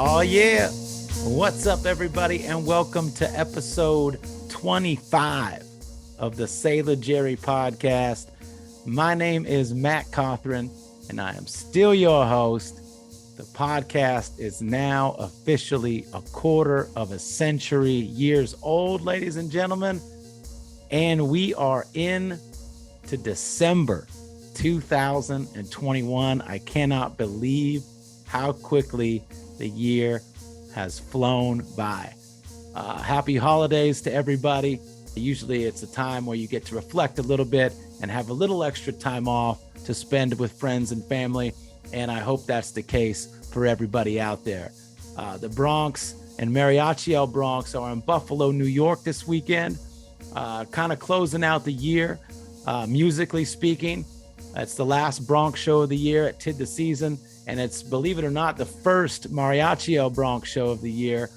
Oh, yeah. What's up, everybody, and welcome to episode 25 of the Sailor Jerry podcast. My name is Matt Cothran, and I am still your host. The podcast is now officially a quarter of a century years old, ladies and gentlemen, and we are in to December 2021. I cannot believe how quickly the year has flown by. Happy holidays to everybody. Usually it's a time where you get to reflect a little bit and have a little extra time off to spend with friends and family. And I hope that's the case for everybody out there. The Bronx and Mariachi El Bronx are in Buffalo, New York this weekend, kind of closing out the year, musically speaking. It's the last Bronx show of the year at Tid the Season. And it's, believe it or not, the first Mariachi El Bronx show of the year.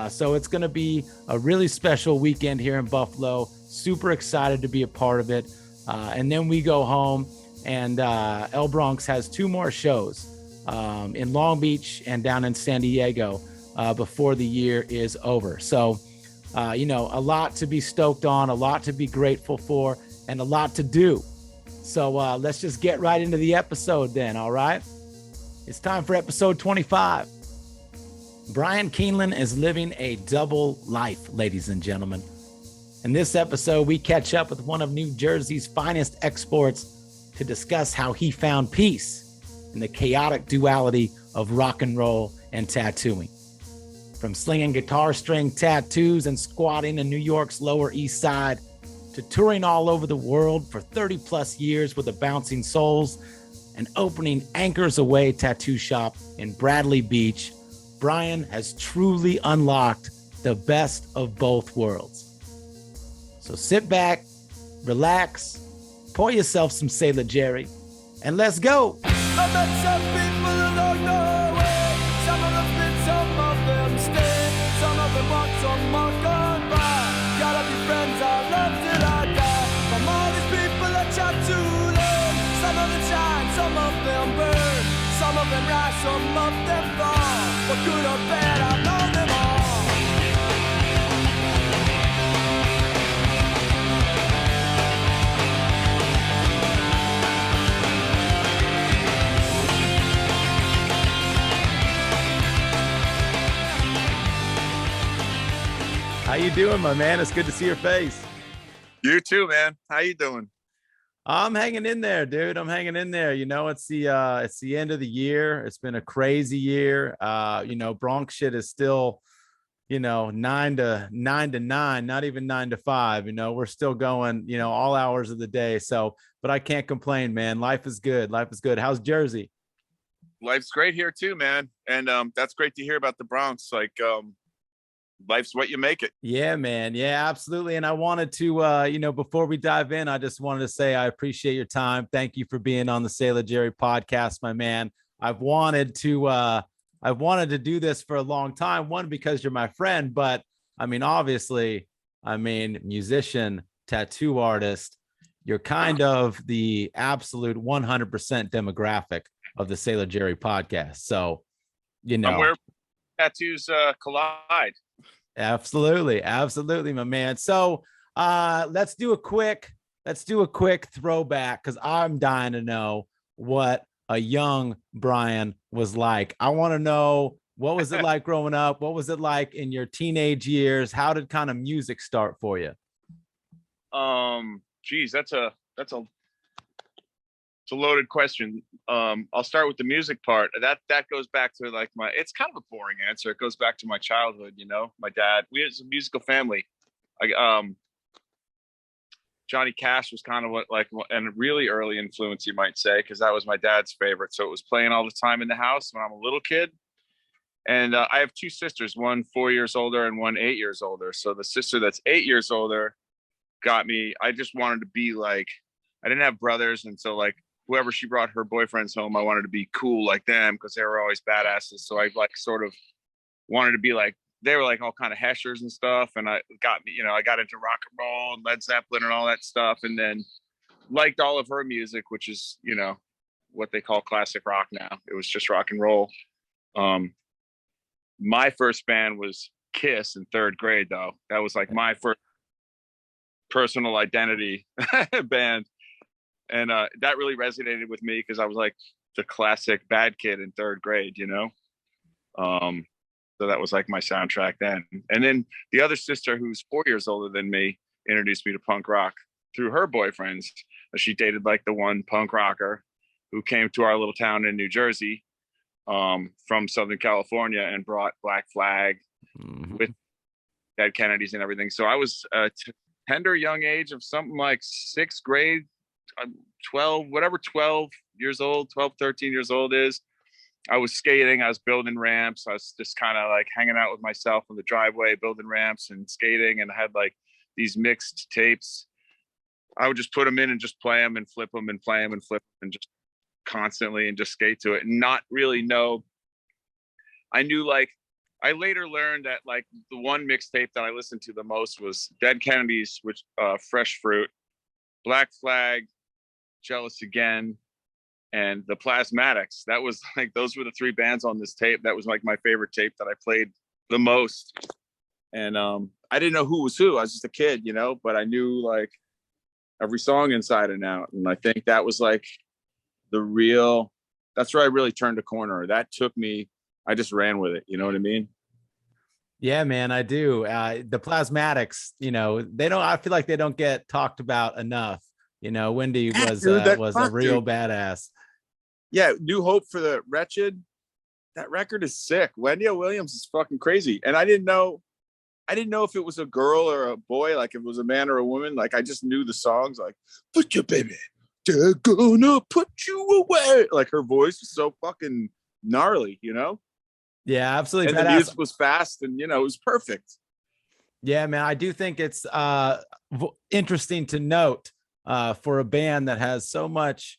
So it's going to be a really special weekend here in Buffalo. Super excited to be a part of it. And then we go home, and El Bronx has two more shows in Long Beach and down in San Diego before the year is over. So, a lot to be stoked on, a lot to be grateful for, and a lot to do. So let's just get right into the episode then, all right? It's time for episode 25. Bryan Kienlen is living a double life, ladies and gentlemen. In this episode, we catch up with one of New Jersey's finest exports to discuss how he found peace in the chaotic duality of rock and roll and tattooing. From slinging guitar string tattoos and squatting in New York's Lower East Side to touring all over the world for 30 plus years with the Bouncing Souls and opening Anchors Aweigh tattoo shop in Bradley Beach, Bryan has truly unlocked the best of both worlds. So sit back, relax, pour yourself some Sailor Jerry, and let's go. I met some people along the way. Some of them fit, some of them stay. Some of them walk, some more gone by. Gotta be friends, I love till I die. From all these people I chat to learn. Some of them shine, some of them burn. Some of them rise, some of them fall. For good or bad, I've known them all. How you doing, my man? It's good to see your face. You too, man. How you doing? I'm hanging in there, dude. I'm hanging in there. It's the end of the year. It's been a crazy year. Bronx shit is still, 9 to 9, not even 9 to 5. We're still going, all hours of the day. So, but I can't complain, man. Life is good. Life is good. How's Jersey? Life's great here too, man. And that's great to hear about the Bronx. Life's what you make it. Yeah, man. Yeah, absolutely. And I wanted to, before we dive in, I just wanted to say I appreciate your time. Thank you for being on the Sailor Jerry podcast, my man. I've wanted to do this for a long time. One, because you're my friend, but obviously, musician, tattoo artist, you're kind of the absolute 100% demographic of the Sailor Jerry podcast. So, where tattoos collide. Absolutely, my man. So let's do a quick throwback, because I'm dying to know what a young Bryan was like. I want to know, what was it like growing up? What was it like in your teenage years? How did kind of music start for you? Geez, that's a loaded question. I'll start with the music part. That goes back to it's kind of a boring answer. It goes back to my childhood. My dad, we was a musical family. Johnny Cash was kind of and a really early influence, you might say, because that was my dad's favorite. So it was playing all the time in the house when I'm a little kid. And I have two sisters, one 4 years older and one 8 years older. So the sister that's 8 years older got me. I just wanted to be I didn't have brothers, and so whoever she brought her boyfriends home, I wanted to be cool like them because they were always badasses. So I sort of wanted to be they were all kind of heshers and stuff. And I got into rock and roll and Led Zeppelin and all that stuff. And then liked all of her music, which is, what they call classic rock now. It was just rock and roll. My first band was Kiss in third grade, though. That was like my first personal identity band. And that really resonated with me because I was like the classic bad kid in third grade, you know? So that was like my soundtrack then. And then the other sister, who's 4 years older than me, introduced me to punk rock through her boyfriends. She dated like the one punk rocker who came to our little town in New Jersey from Southern California and brought Black Flag with Dead Kennedys and everything. So I was a tender young age of something like sixth grade, 12, whatever 12 years old, 12, 13 years old is. I was skating, I was building ramps. I was just kind of like hanging out with myself in the driveway, building ramps and skating. And I had like these mixed tapes. I would just put them in and just play them and flip them and play them and flip them and just constantly and just skate to it and not really know. I knew, like, I later learned that like the one mixtape that I listened to the most was Dead Kennedys, which Fresh Fruit, Black Flag, Jealous Again, and the Plasmatics. That was like, those were the three bands on this tape. That was like my favorite tape that I played the most. And I didn't know who was who. I was just a kid, you know, but I knew like every song inside and out. And I think that was like that's where I really turned a corner. That took me, I just ran with it. You know what I mean? Yeah, man, I do. The Plasmatics, you know, I feel like they don't get talked about enough. You know, Wendy was a real badass. Yeah, New Hope for the Wretched. That record is sick. Wendy Williams is fucking crazy. And I didn't know if it was a girl or a boy, like if it was a man or a woman. Like I just knew the songs, like "Put Your Baby, They're Gonna Put You Away." Like her voice was so fucking gnarly, you know? Yeah, absolutely. And the music was fast, and you know, it was perfect. Yeah, man, I do think it's interesting to note for a band that has so much,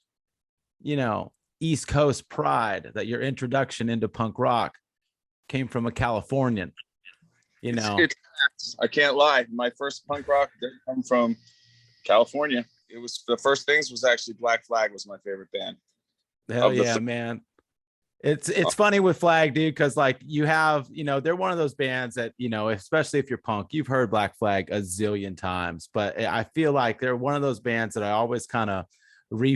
you know, East Coast pride, that your introduction into punk rock came from a Californian. You know, I can't lie. My first punk rock didn't come from California. It was the first things was actually Black Flag was my favorite band. Hell yeah, man. It's funny with Flag, dude, because like you have, you know, they're one of those bands that, you know, especially if you're punk, you've heard Black Flag a zillion times, but I feel like they're one of those bands that I always kind of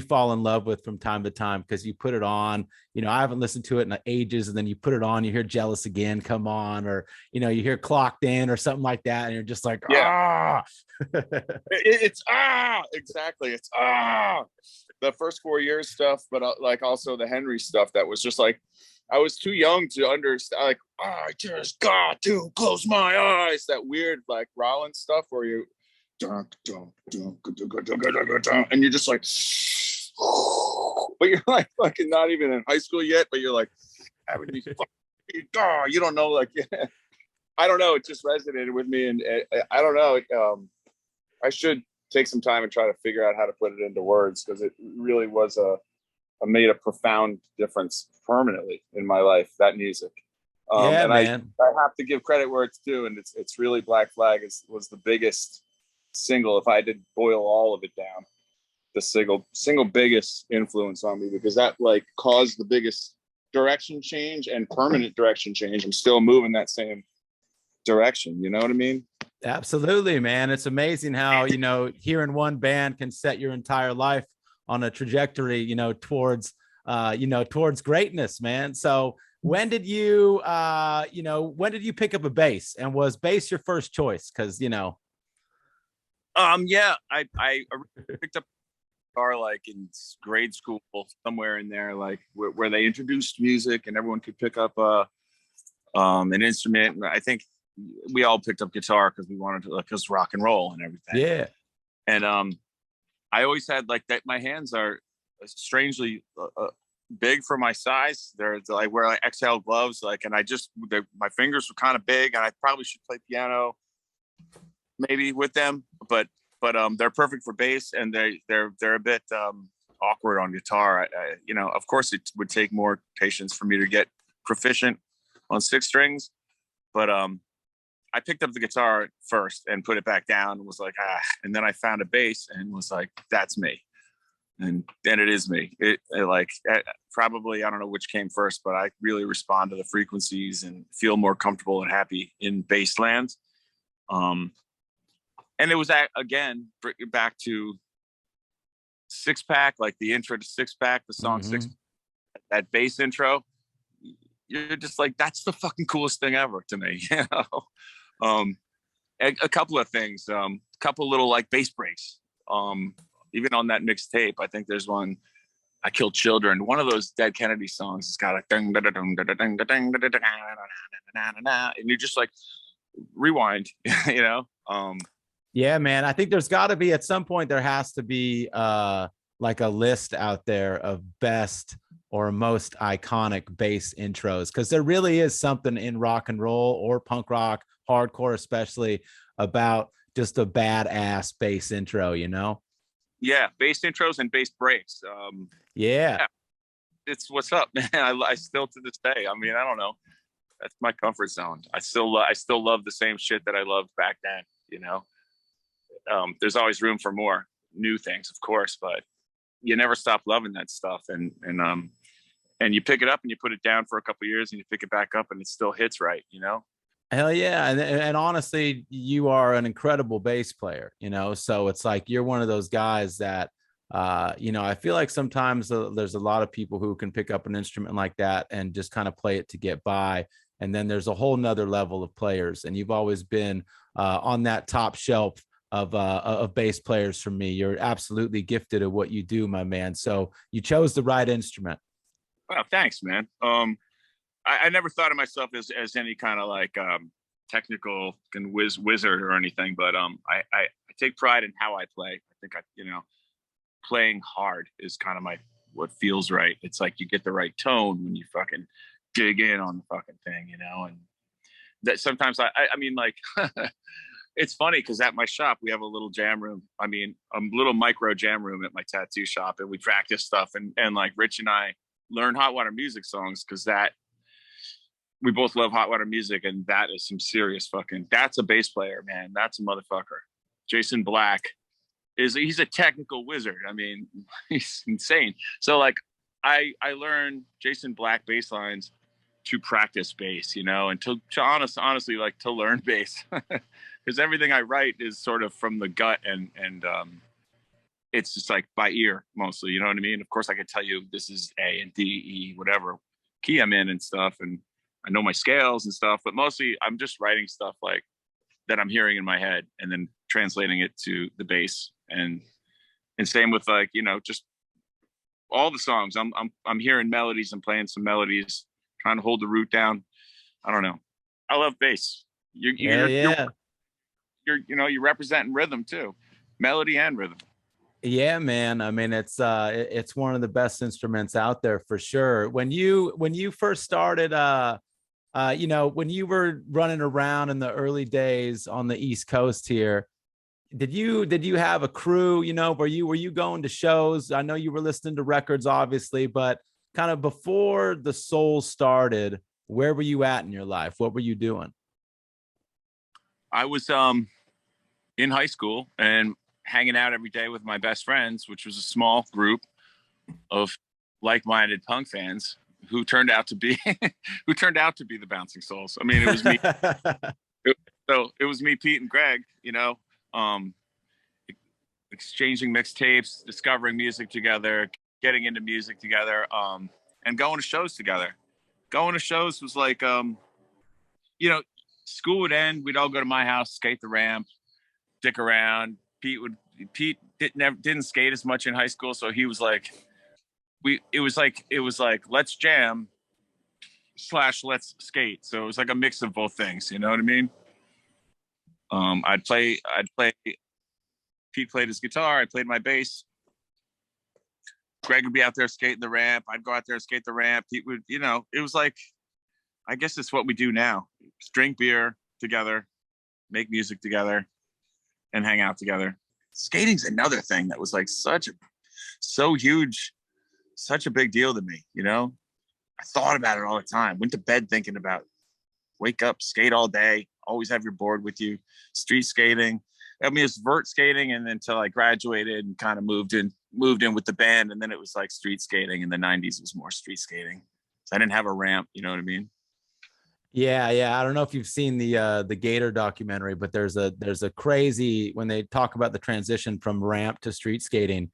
fall in love with from time to time, because you put it on, you know, I haven't listened to it in ages, and then you put it on, you hear Jealous Again come on, or, you know, you hear Clocked In or something like that, and you're just like, yeah. It's exactly. It's the first 4 years stuff, but like also the Henry stuff that was just like, I was too young to understand, like, I just got to close my eyes, that weird like Rollins stuff where you and you're just like, but you're like fucking not even in high school yet, but you're like having these you don't know, like I don't know, it just resonated with me, and I don't know, I should take some time and try to figure out how to put it into words, because it really was made a profound difference permanently in my life, that music. Yeah, and man. I have to give credit where it's due, and it's really Black Flag was the biggest single, if I did boil all of it down, the single biggest influence on me, because that like caused the biggest direction change and permanent direction change. I'm still moving that same direction, you know what I mean? Absolutely, man. It's amazing how, you know, hearing one band can set your entire life on a trajectory, you know, towards greatness, man. So when did you pick up a bass, and was bass your first choice? Because, you know, yeah, I picked up guitar like in grade school, somewhere in there, like where they introduced music and everyone could pick up an instrument. I think we all picked up guitar because we wanted to, like, just rock and roll and everything. Yeah. And I always had like that. My hands are strangely big for my size. I wear like XL gloves, like, and my fingers were kind of big, and I probably should play piano maybe with them, but they're perfect for bass, and they're a bit awkward on guitar. You know, of course it would take more patience for me to get proficient on six strings, but I picked up the guitar first and put it back down and was like, and then I found a bass and was like, that's me. and it is me. Probably, I don't know which came first, but I really respond to the frequencies and feel more comfortable and happy in bassland. And it was again back to Six Pack, like the intro to Six Pack, the song Six, that bass intro. You're just like, that's the fucking coolest thing ever to me. You know, a couple of things, a couple little like bass breaks. Even on that mixtape, I think there's one, I Killed Children. One of those Dead Kennedy songs. It's got like, and you just like rewind, you know. Yeah, man. I think there's got to be, at some point, there has to be like a list out there of best or most iconic bass intros, because there really is something in rock and roll or punk rock, hardcore especially, about just a badass bass intro, you know? Yeah, bass intros and bass breaks. Yeah. It's what's up, man. I still, to this day, I mean, I don't know. That's my comfort zone. I still love the same shit that I loved back then, you know? There's always room for more new things, of course, but you never stop loving that stuff. And you pick it up and you put it down for a couple of years and you pick it back up and it still hits right, you know? Hell yeah. And honestly, you are an incredible bass player, you know? So it's like, you're one of those guys that, you know, I feel like sometimes there's a lot of people who can pick up an instrument like that and just kind of play it to get by. And then there's a whole nother level of players. And you've always been on that top shelf of bass players for me. You're absolutely gifted at what you do, my man. So you chose the right instrument. Well, thanks, man. I never thought of myself as any kind of like technical and wizard or anything, but I take pride in how I play. I think you know, playing hard is kind of what feels right. It's like you get the right tone when you fucking dig in on the fucking thing, you know. And that sometimes I mean, like it's funny because at my shop we have a little jam room. I mean, a little micro jam room at my tattoo shop, and we practice stuff. And like Rich and I learn hot water music songs because we both love hot water music, and that is some serious fucking. That's a bass player, man. That's a motherfucker. Jason Black he's a technical wizard. I mean, he's insane. So like, I learned Jason Black bass lines to practice bass, you know, and to honestly like to learn bass, because everything I write is sort of from the gut and it's just like by ear mostly, you know what I mean? Of course, I could tell you this is A and D, E, whatever key I'm in and stuff, and I know my scales and stuff, but mostly I'm just writing stuff like that I'm hearing in my head and then translating it to the bass. And same with like, you know, just all the songs. I'm hearing melodies and playing some melodies, trying to hold the root down. I don't know. I love bass. You're you know, you're representing rhythm too, melody and rhythm. Yeah, man. I mean, it's one of the best instruments out there for sure. When you first started, you know, when you were running around in the early days on the East Coast here, did you have a crew? You know, were you going to shows? I know you were listening to records, obviously, but kind of before the Soul started, where were you at in your life? What were you doing? I was in high school and hanging out every day with my best friends, which was a small group of like-minded punk fans who turned out to be the Bouncing Souls. I mean, it was me. So it was me, Pete, and Greg. You know, exchanging mixtapes, discovering music together, getting into music together, and going to shows together. Going to shows was like, you know, school would end, we'd all go to my house, skate the ramp, dick around. Pete didn't skate as much in high school, so he was like, it was like let's jam / let's skate. So it was like a mix of both things, you know what I mean? I'd play. Pete played his guitar, I played my bass. Greg would be out there skating the ramp, I'd go out there and skate the ramp. Pete would, you know, it was like, I guess it's what we do now. Just drink beer together, make music together, and hang out together. Skating's another thing that was like so huge, such a big deal to me, you know? I thought about it all the time. Went to bed thinking about, wake up, skate all day, always have your board with you, street skating. I mean, it's vert skating, and then until I graduated and kind of moved in with the band, and then it was like street skating. In the '90s, it was more street skating. So I didn't have a ramp. You know what I mean? Yeah, yeah. I don't know if you've seen the Gator documentary, but there's a crazy when they talk about the transition from ramp to street skating.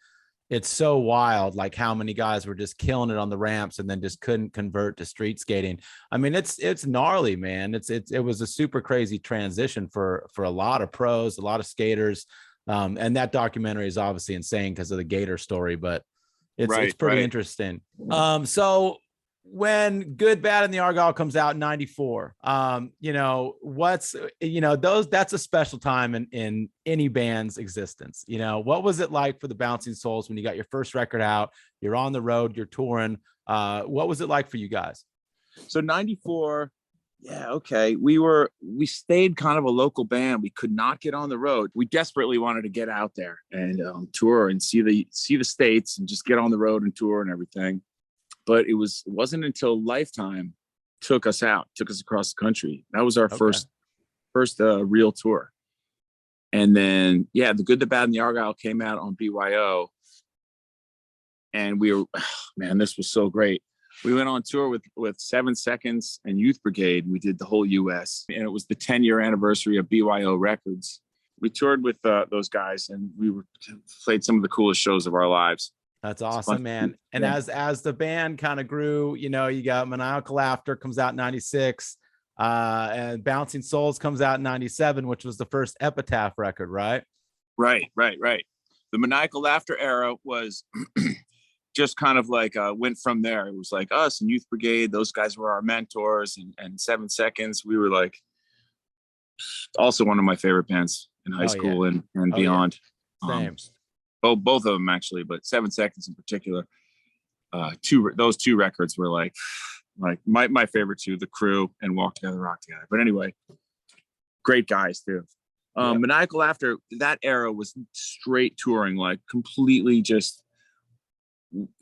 It's so wild, like how many guys were just killing it on the ramps and then just couldn't convert to street skating. I mean, it's gnarly, man. It was a super crazy transition for a lot of pros, a lot of skaters. And that documentary is obviously insane because of the Gator story, but it's pretty interesting. So when Good, Bad, and the Argyle comes out in '94, that's a special time in any band's existence. What was it like for the Bouncing Souls when you got your first record out? You're on the road, you're touring. What was it like for you guys? So '94, yeah, okay. We stayed kind of a local band. We could not get on the road. We desperately wanted to get out there and tour and see the States and just get on the road and tour and everything. But it wasn't until Lifetime took us across the country. That was our first real tour. And then, yeah, The Good, the Bad, and the Argyle came out on BYO. And man, this was so great. We went on tour with 7 Seconds and Youth Brigade. We did the whole US. And it was the 10-year anniversary of BYO Records. We toured with those guys, and played some of the coolest shows of our lives. That's awesome, man. And as the band kind of grew, you got Maniacal Laughter comes out in '96, and Bouncing Souls comes out in '97, which was the first Epitaph record, right? Right. The Maniacal Laughter era was just kind of like went from there. It was like us and Youth Brigade; those guys were our mentors, and 7 Seconds. We were like also one of my favorite bands in high school and beyond. Yeah. Same. Both of them actually, but 7 Seconds in particular. Those two records were like my favorite two, The Crew and Walk Together, Rock Together. But anyway, great guys too. Maniacal Laughter, that era was straight touring, like completely just.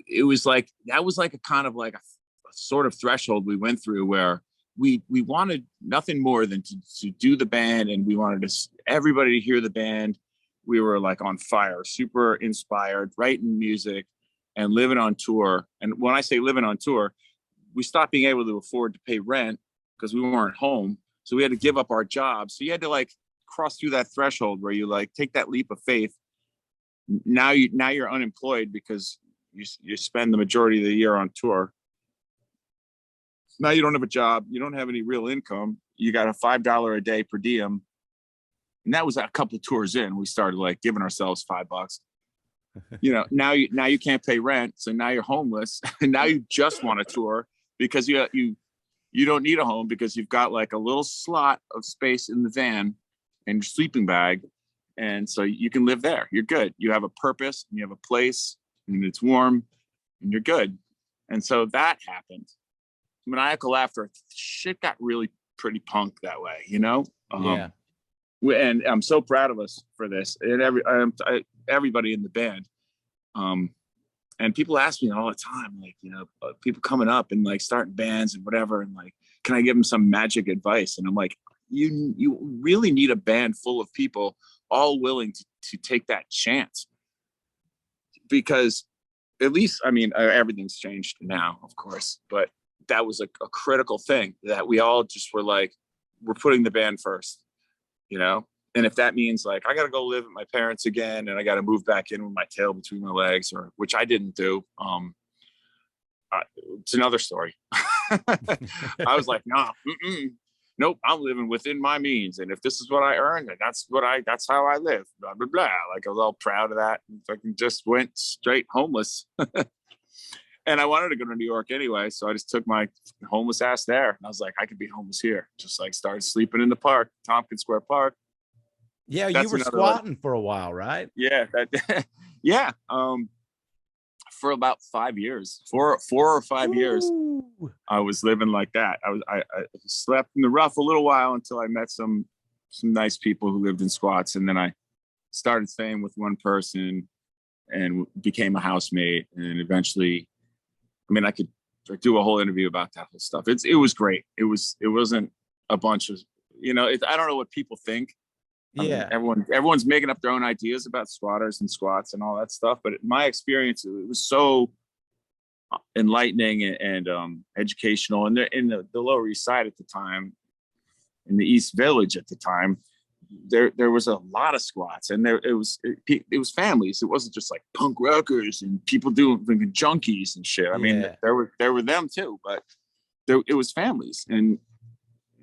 It was like that was like a kind of like a sort of threshold we went through where we wanted nothing more than to do the band, and we wanted everybody to hear the band. We were like on fire, super inspired, writing music and living on tour. And when I say living on tour, we stopped being able to afford to pay rent because we weren't home. So we had to give up our jobs. So you had to like cross through that threshold where you like take that leap of faith. Now you're unemployed because you spend the majority of the year on tour. Now you don't have a job. You don't have any real income. You got a $5 a day per diem. And that was a couple of tours in. We started like giving ourselves $5. Now you can't pay rent, so now you're homeless, and now you just want to tour because you don't need a home because you've got like a little slot of space in the van and your sleeping bag, and so you can live there. You're good. You have a purpose, and you have a place, and it's warm, and you're good. And so that happened. Maniacal Laughter, shit got really pretty punk that way, Yeah. And I'm so proud of us for this, and everybody in the band. And people ask me all the time, like, people coming up and like starting bands and whatever, and like, can I give them some magic advice? And I'm like, you really need a band full of people all willing to take that chance, because at least, I mean, everything's changed now, of course, but that was a critical thing that we all just were like, we're putting the band first. And if that means like I got to go live with my parents again and I got to move back in with my tail between my legs, or which I didn't do, it's another story. I was like, nah, nope, I'm living within my means, and if this is what I earn, then that's how I live. Blah blah blah. Like I was all proud of that, and fucking just went straight homeless. And I wanted to go to New York anyway, so I just took my homeless ass there. And I was like, I could be homeless here. Just like started sleeping in the park, Tompkins Square Park. Yeah, you were squatting for a while, right? Yeah, yeah. For about 5 years, 4 or 5 years, I was living like that. I slept in the rough a little while until I met some nice people who lived in squats, and then I started staying with one person and became a housemate, and eventually. I mean, I could do a whole interview about that whole stuff. It was great. It wasn't a bunch of, I don't know what people think I mean, Yeah. everyone's making up their own ideas about squatters and squats and all that stuff. But in my experience, it was so enlightening and educational. And in the Lower East Side at the time, in the East Village at the time, there was a lot of squats, and it was families. It wasn't just like punk rockers and people doing junkies and shit. I mean, there were them too, but it was families, and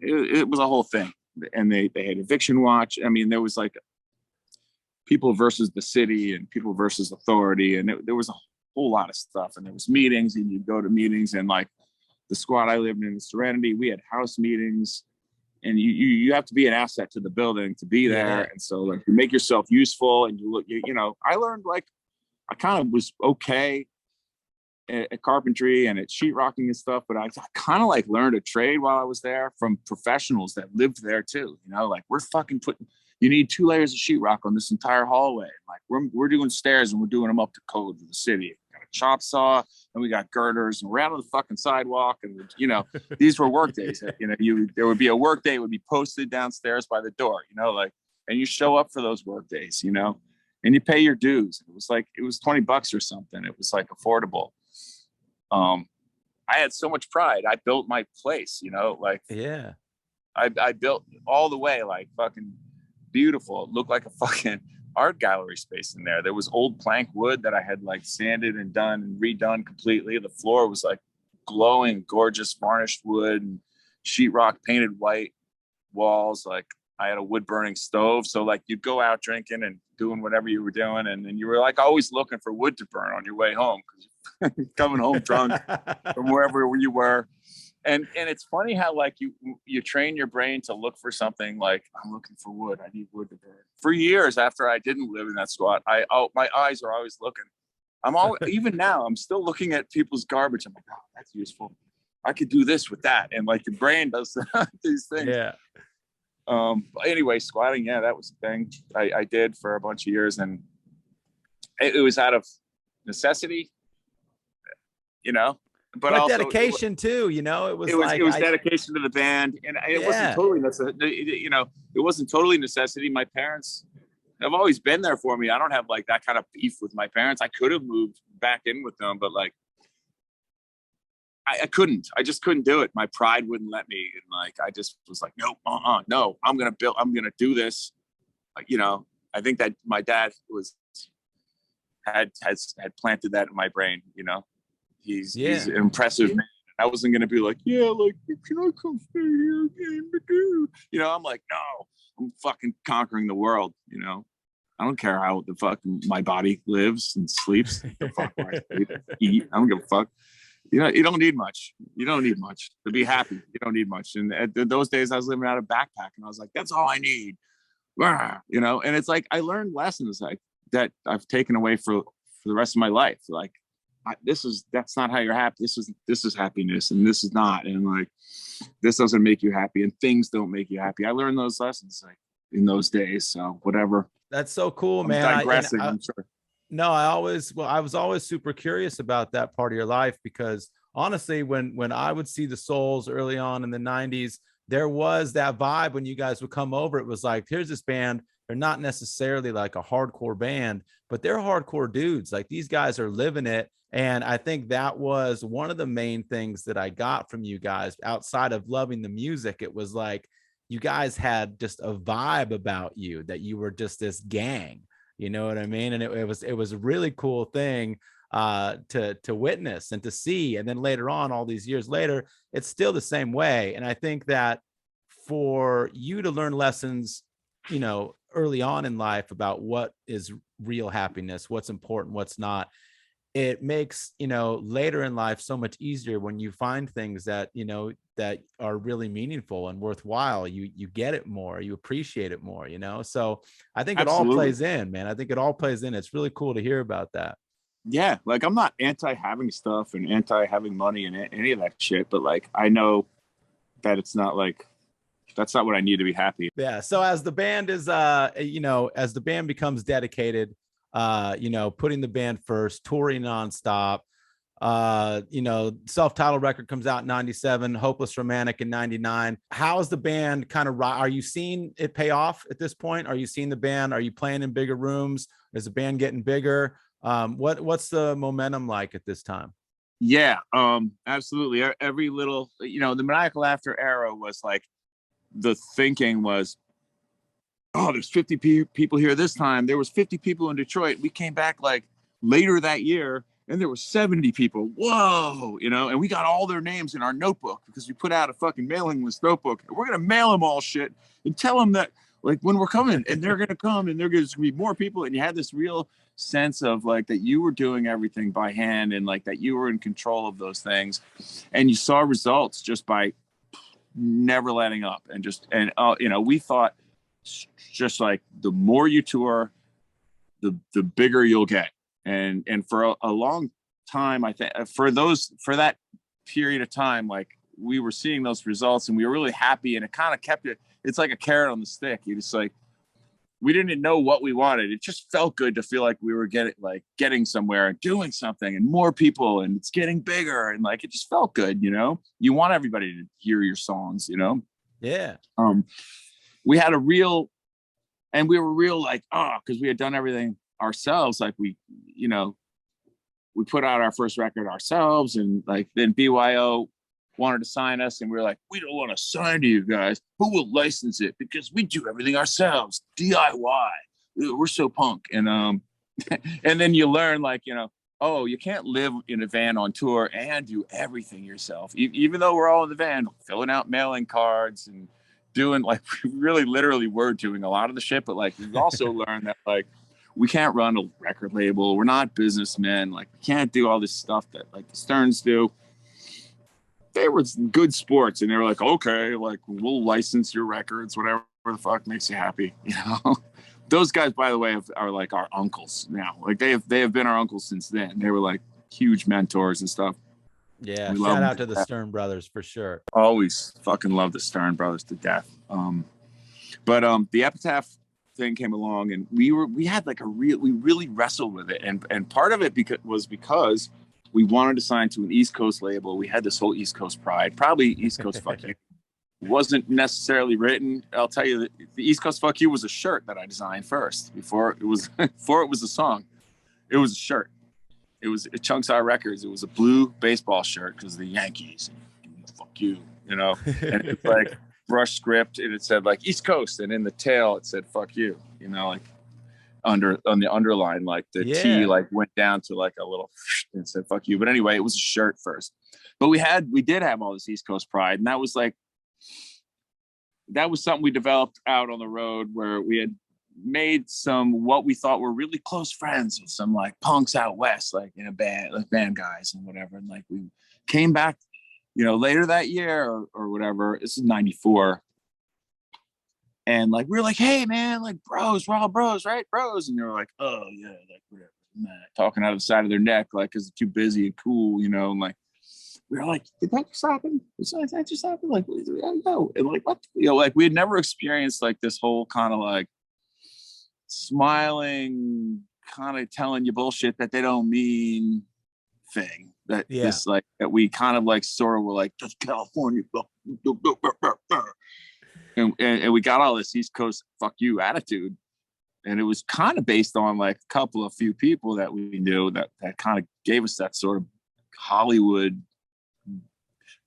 it was a whole thing. And they had eviction watch. I mean, there was like people versus the city and people versus authority, and there was a whole lot of stuff. And there was meetings, and you'd go to meetings, and like the squad I lived in Serenity, we had house meetings, and you have to be an asset to the building to be there. And so like you make yourself useful, and you know, I learned like I kind of was okay at carpentry and at sheetrocking and stuff, but I kind of like learned a trade while I was there from professionals that lived there too. You know, like we're fucking you need 2 layers of sheetrock on this entire hallway. Like we're doing stairs, and we're doing them up to code for the city. We got a chop saw, and we got girders, and we're out on the fucking sidewalk. And you know, these were work days. You know, there would be a work day, would be posted downstairs by the door. You know, like, and you show up for those work days. You know, and you pay your dues. It was $20 or something. It was like affordable. I had so much pride. I built my place, you know, like, I built all the way, like fucking beautiful. It looked like a fucking art gallery space in there. There was old plank wood that I had like sanded and done and redone completely. The floor was like glowing, gorgeous varnished wood and sheetrock painted white walls. Like I had a wood burning stove. So like you'd go out drinking and doing whatever you were doing. And then you were like always looking for wood to burn on your way home, because coming home drunk from wherever you were. And it's funny how like you train your brain to look for something. Like, I'm looking for wood, I need wood to burn. For years after I didn't live in that squat, my eyes are always looking. Even now I'm still looking at people's garbage. I'm like, oh, that's useful, I could do this with that. And like the brain does these things. But anyway, squatting, that was the thing I did for a bunch of years, and it was out of necessity, you know, but also dedication too, you know. It was dedication to the band, and it wasn't totally necessary. You know, it wasn't totally necessity. My parents have always been there for me. I don't have like that kind of beef with my parents. I could have moved back in with them, but like I couldn't. I just couldn't do it. My pride wouldn't let me, and like I just was like, no, no. I'm gonna do this. You know, I think that my dad had planted that in my brain. You know. He's an impressive man. I wasn't going to be like, like, can I come stay here again? You know, I'm like, no, I'm fucking conquering the world. You know, I don't care how the fuck my body lives and sleeps. The fuck I sleep, eat. I don't give a fuck. You know, you don't need much. You don't need much to be happy. You don't need much. And at those days I was living out of backpack, and I was like, that's all I need. You know, and it's like, I learned lessons like that I've taken away for the rest of my life. Like, that's not how you're happy. This is happiness, and this is not. And like, this doesn't make you happy, and things don't make you happy. I learned those lessons like in those days. So whatever. That's so cool, man. I'm digressing. I'm sorry. No, I was always super curious about that part of your life, because honestly, when I would see the Souls early on in the 90s, there was that vibe when you guys would come over. It was like, here's this band. They're not necessarily like a hardcore band, but they're hardcore dudes. Like, these guys are living it. And I think that was one of the main things that I got from you guys outside of loving the music. It was like, you guys had just a vibe about you, that you were just this gang, you know what I mean? And it was a really cool thing to witness and to see. And then later on, all these years later, it's still the same way. And I think that for you to learn lessons, you know, early on in life about what is real happiness, what's important, what's not, it makes, you know, later in life so much easier when you find things that, you know, that are really meaningful and worthwhile. You get it more, you appreciate it more, you know? So I think it all plays in, man. I think it all plays in. It's really cool to hear about that. Yeah. Like, I'm not anti having stuff and anti having money and any of that shit, but like, I know that it's not like, that's not what I need to be happy. Yeah. So as the band is, you know, as the band becomes dedicated, you know, putting the band first, touring nonstop, You know, self-titled record comes out in 97, Hopeless Romantic in 99. How is the band kind of, are you seeing it pay off at this point? Are you seeing the band? Are you playing in bigger rooms? Is the band getting bigger? What's the momentum like at this time? Yeah, absolutely. Every little, you know, the Maniacal Laughter era was like, the thinking was, oh, there's 50 people here this time. There was 50 people in Detroit. We came back like later that year and there were 70 people. Whoa, you know, and we got all their names in our notebook because we put out a fucking mailing list notebook. And we're going to mail them all shit and tell them that like when we're coming and they're going to come and there's going to be more people. And you had this real sense of like that you were doing everything by hand and like that you were in control of those things. And you saw results just by never letting up and just, and, you know, we thought just like the more you tour, the bigger you'll get. And for a long time, I think for that period of time, like we were seeing those results and we were really happy and it kind of kept it. It's like a carrot on the stick. You just like, we didn't know what we wanted. It just felt good to feel like we were getting somewhere and doing something and more people and it's getting bigger. And like, it just felt good. You know, you want everybody to hear your songs, you know? Yeah. We had a real, and we were real like, cause we had done everything ourselves. Like we, you know, we put out our first record ourselves and like, then BYO wanted to sign us and we were like, we don't want to sign to you guys, but we'll license it because we do everything ourselves. DIY. We're so punk. And, and then you learn like, you know, oh, you can't live in a van on tour and do everything yourself. Even though we're all in the van, filling out mailing cards and doing like, we really literally were doing a lot of the shit, but like, we've also learned that like, we can't run a record label. We're not businessmen. Like we can't do all this stuff that like the Sterns do. They were good sports and they were like, okay, like we'll license your records, whatever the fuck makes you happy. You know, those guys, by the way, are like our uncles now. Like they have been our uncles since then. They were like huge mentors and stuff. Yeah. Shout out to the Stern brothers for sure. Always fucking love the Stern brothers to death. But the Epitaph thing came along and we had like we really wrestled with it. And part of it was because we wanted to sign to an East Coast label. We had this whole East Coast pride, probably East Coast Fuck You. Wasn't necessarily written. I'll tell you that the East Coast Fuck You was a shirt that I designed first before it was a song. It was a shirt. It was Chunks Our Records. It was a blue baseball shirt because the Yankees, fuck you, you know. And it's like brush script and it said like East Coast and in the tail it said fuck you, you know, like on the underline, like the T like went down to like a little and said fuck you. But anyway, it was a shirt first. But we did have all this East Coast pride, and that was something we developed out on the road where we had made some what we thought were really close friends with some like punks out west, like in a band, like band guys and whatever. And like we came back, you know, later that year or whatever. This is 94. And like, we were like, hey man, like bros, we're all bros, right? Bros. And they were like, oh yeah, like whatever. Talking out of the side of their neck, like, cause it's too busy and cool, you know, and like, we were like, did that just happen? Did that just happen? Like, I don't know. And like, what, you know, like we had never experienced like this whole kind of like smiling, kind of telling you bullshit that they don't mean thing. That this like, that we kind of like sort of were like, just California. And we got all this East Coast fuck you attitude. And it was kind of based on like a few people that we knew that kind of gave us that sort of Hollywood,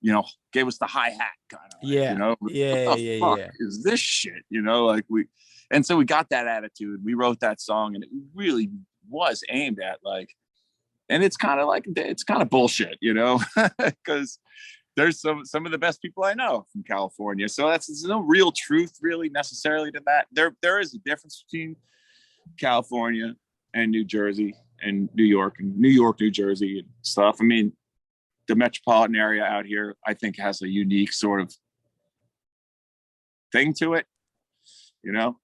you know, gave us the hi-hat kind of, like, you know, what the fuck is this shit, you know, like and so we got that attitude. We wrote that song and it really was aimed at like, and it's kind of bullshit, you know, because there's some of the best people I know from California. So there's no real truth really necessarily to that. There is a difference between California and New Jersey and New York, New Jersey and stuff. I mean, the metropolitan area out here, I think, has a unique sort of thing to it, you know?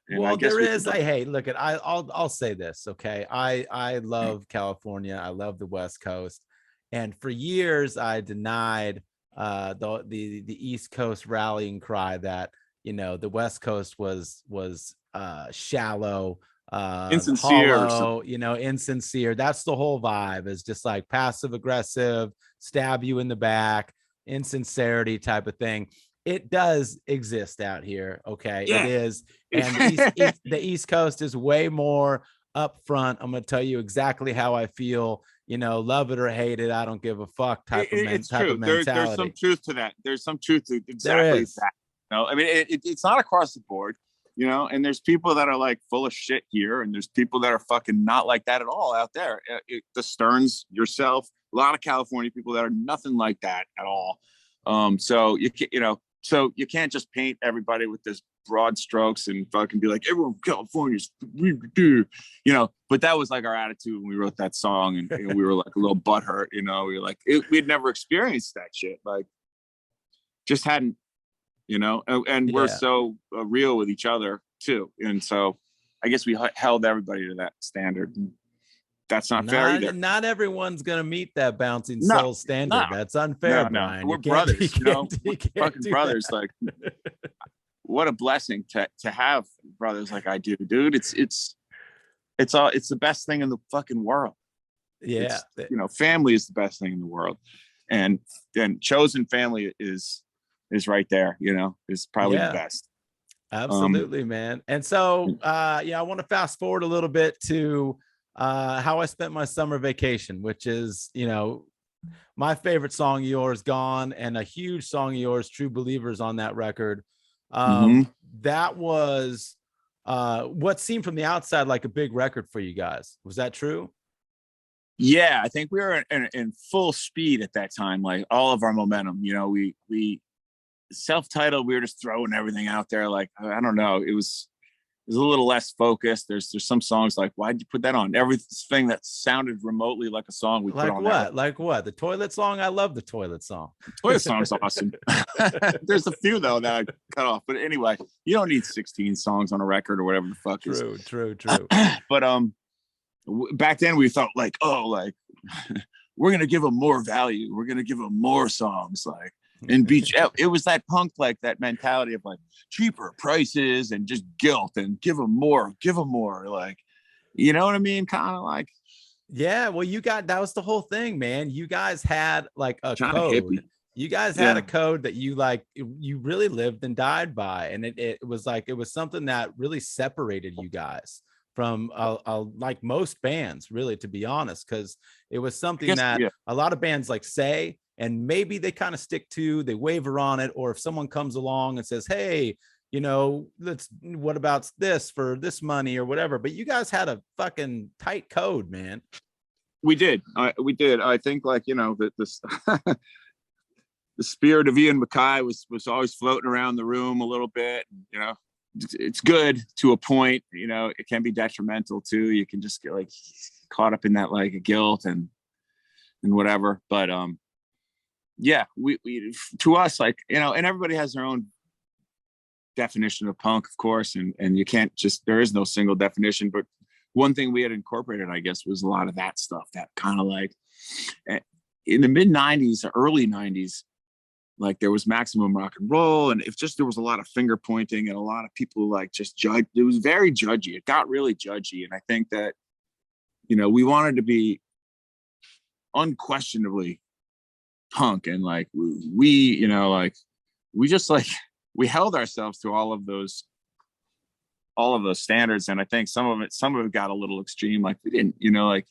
And well, there is. Hey, look, I'll say this, okay? I love California. I love the West Coast. And for years, I denied the East Coast rallying cry that, you know, the West Coast was shallow, Insincere or hollow, something. you know, insincere. That's the whole vibe, is just like passive aggressive, stab you in the back, insincerity type of thing. It does exist out here. Okay. It Yeah. is. And the East Coast is way more upfront. I'm going to tell you exactly how I feel, you know, love it or hate it. I don't give a fuck It's type of true. There's some mentality. truth to that. There's some truth to There exactly is. that. You know, I mean, it's not across the board, you know, and there's people that are like full of shit here, and there's people that are fucking not like that at all out there. The Stearns, yourself, a lot of California people that are nothing like that at all. So so you can't just paint everybody with this broad strokes and fucking be like everyone from California's, you know. But that was like our attitude when we wrote that song, and we were like a little butthurt, you know. We were like we'd never experienced that shit, like just hadn't, you know. And we're so real with each other too, and so I guess we held everybody to that standard. That's not fair either. Not everyone's gonna meet that bouncing No, soul standard. That's unfair, no. Brian. We're brothers, you know. We're fucking brothers. That. Like, what a blessing to have brothers like I do, dude. It's the best thing in the fucking world. Yeah, you know, family is the best thing in the world, and then chosen family is right there. You know, is probably the best. Absolutely, man. And so, I want to fast forward a little bit to how I spent my summer vacation, which is, you know, my favorite song of yours, Gone, and a huge song of yours, True Believers, on that record. That was what seemed from the outside like a big record for you guys. Was that true? Yeah, I think we were in full speed at that time, like all of our momentum. You know, we self-titled, we were just throwing everything out there. Like, I don't know, it was a little less focused. There's some songs like, why'd you put that on? Everything that sounded remotely like a song we like put on what? there. Like what? The toilet song? I love the toilet song. The toilet song's awesome. There's a few though that I cut off, but anyway, you don't need 16 songs on a record or whatever the fuck is. True. But back then we thought like, oh, like we're gonna give them more value. We're gonna give them more songs, like. And beach, it was that punk, like that mentality of like cheaper prices and just guilt and give them more, like, you know what I mean? Kind of like, yeah. Well, that was the whole thing, man. You guys had like a Kinda code. hippie. You guys had a code that you really lived and died by, and it was like it was something that really separated you guys from like most bands, really, to be honest, because it was something that a lot of bands like say. And maybe they kind of stick to, they waver on it. Or if someone comes along and says, hey, you know, what about this for this money or whatever. But you guys had a fucking tight code, man. We did. I think, like, you know, that this the spirit of Ian MacKaye was always floating around the room a little bit. You know, it's good to a point. You know, it can be detrimental too. You can just get like caught up in that like guilt and whatever. But yeah, we to us, like, you know, and everybody has their own definition of punk, of course, and you can't just, there is no single definition. But one thing we had incorporated, I guess, was a lot of that stuff, that kind of like in the mid 90s, early 90s, like there was maximum rock and roll, and there was a lot of finger pointing and a lot of people like just judge. It was very judgy. It got really judgy, and I think that, you know, we wanted to be unquestionably punk, and like we you know, like we just like we held ourselves to all of those standards. And I think some of it got a little extreme. Like we didn't, you know, like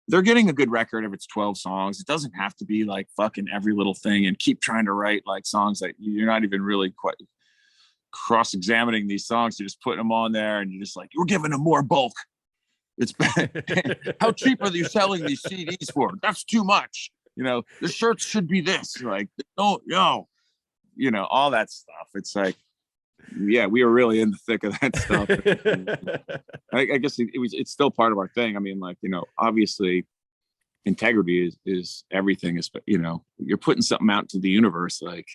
they're getting a good record if it's 12 songs. It doesn't have to be like fucking every little thing and keep trying to write like songs that you're not even really quite cross-examining these songs. You're just putting them on there and you're just like, you're giving them more bulk. It's how cheap are you selling these CDs for? That's too much. You know, the shirts should be this, like, don't, you know, all that stuff. It's like, yeah, we were really in the thick of that stuff. I guess it's still part of our thing. I mean, like, you know, obviously integrity is everything. Is, you know, you're putting something out to the universe. Like,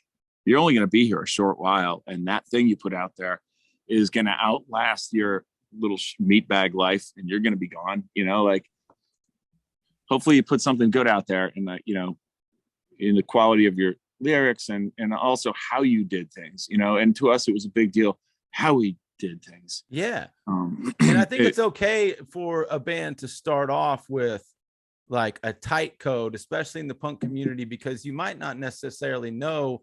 you're only going to be here a short while, and that thing you put out there is going to outlast your little meat bag life, and you're going to be gone. You know, like, hopefully you put something good out there, and you know, in the quality of your lyrics and also how you did things, you know. And to us, it was a big deal how we did things. Yeah. And I think it- it's okay for a band to start off with like a tight code, especially in the punk community, because you might not necessarily know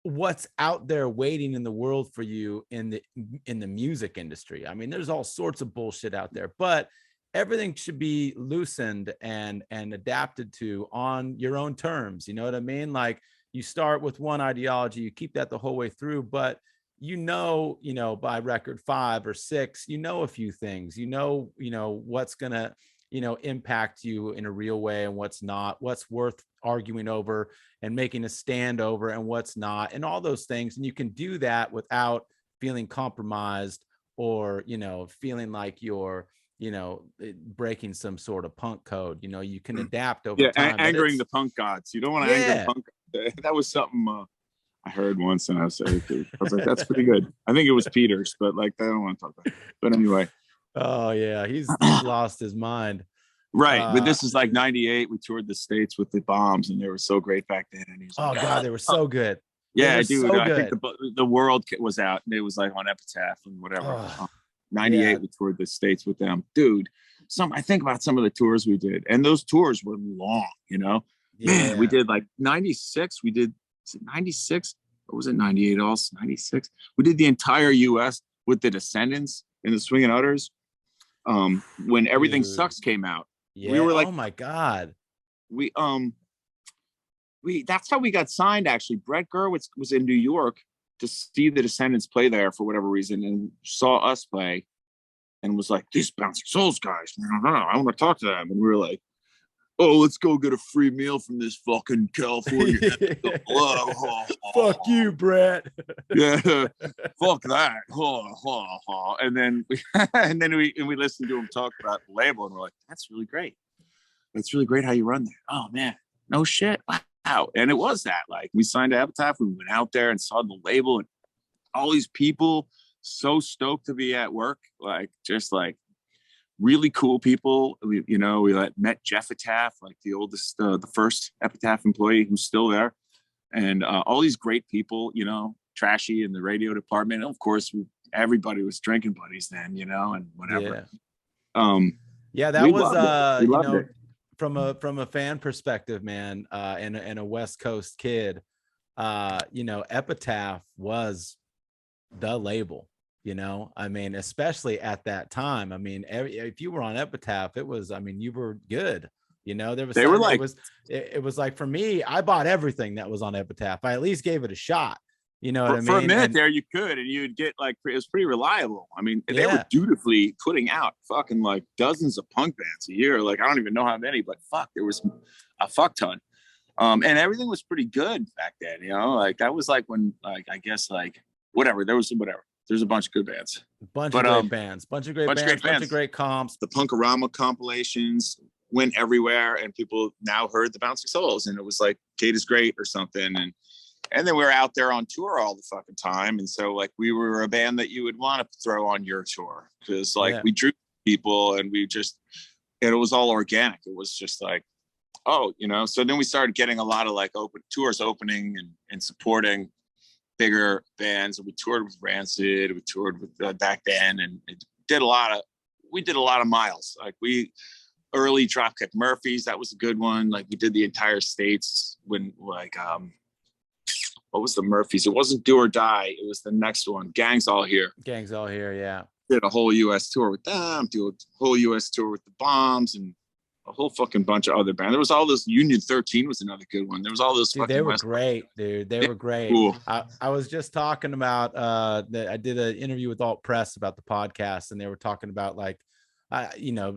what's out there waiting in the world for you in the music industry. I mean, there's all sorts of bullshit out there, but everything should be loosened and adapted to on your own terms. You know what I mean? Like, you start with one ideology, you keep that the whole way through, but by record 5 or 6, a few things, what's gonna impact you in a real way and what's not, what's worth arguing over and making a stand over and what's not, and all those things. And you can do that without feeling compromised or feeling like you're breaking some sort of punk code. You can adapt over time. Angering the punk gods. You don't want to anger the punk gods. That was something I heard once, and I was like, that's pretty good. I think it was Peters, but like, I don't want to talk about it. But anyway. Oh yeah, he's lost his mind. Right, but this is like '98. We toured the States with the Bombs, and they were so great back then. And he's like, God, they were so good. Yeah, dude. So I think the World was out, and it was like on Epitaph and whatever. '98, we toured the States with them, dude. I think about some of the tours we did, and those tours were long. Man, we did like '96. We did 96, or was it '98? Also '96. We did the entire U.S. with the Descendants and the Swingin' Utters. When Everything Sucks came out, we were like, oh my God. We that's how we got signed. Actually, Brett Gurwitz was in New York to see the Descendants play there for whatever reason, and saw us play, and was like, "These Bouncing Souls guys, I want to talk to them." And we were like, "Oh, let's go get a free meal from this fucking California." Fuck you, Brett. Yeah, fuck that. And then we listened to him talk about the label, and we're like, "That's really great. That's really great how you run that." Oh man, no shit. Wow. And it was that. Like, we signed to Epitaph. We went out there and saw the label, and all these people so stoked to be at work, like just like really cool people. We met Jeff Epitaph, like the oldest, the first Epitaph employee who's still there, and all these great people, Trashy in the radio department. And of course, everybody was drinking buddies then, and whatever. That was from a fan perspective, man, and a West Coast kid, Epitaph was the label. I mean, especially at that time. I mean, if you were on Epitaph, it was, you were good. It was like, for me, I bought everything that was on Epitaph. I at least gave it a shot. You know what I mean? For a minute there, you could, and you'd get like, it was pretty reliable. I mean, they were dutifully putting out fucking like dozens of punk bands a year. Like, I don't even know how many, but fuck, there was a fuck ton. And everything was pretty good back then, like that was like when, like, I guess like whatever. There's a bunch of good bands. Bunch of great bands. Bunch of great comps. The Punkorama compilations went everywhere, and people now heard the Bouncing Souls, and it was like, Kate is great or something. And then we were out there on tour all the fucking time. And so like, we were a band that you would want to throw on your tour, because like we drew people, and it was all organic. It was just like, so then we started getting a lot of like opening and supporting bigger bands. And we toured with Rancid, we toured with back then, and we did a lot of miles. Like, early Dropkick Murphys, that was a good one. Like, we did the entire States when like, what was the Murphys? It wasn't Do or Die. It was the next one. Gangs All Here. Yeah. Did a whole U.S. tour with them. Do a whole U.S. tour with the Bombs, and a whole fucking bunch of other bands. There was all those. Union 13 was another good one. There was all those. Dude, they were great, dude. They were great. Cool. I was just talking about that. I did an interview with Alt Press about the podcast, and they were talking about like,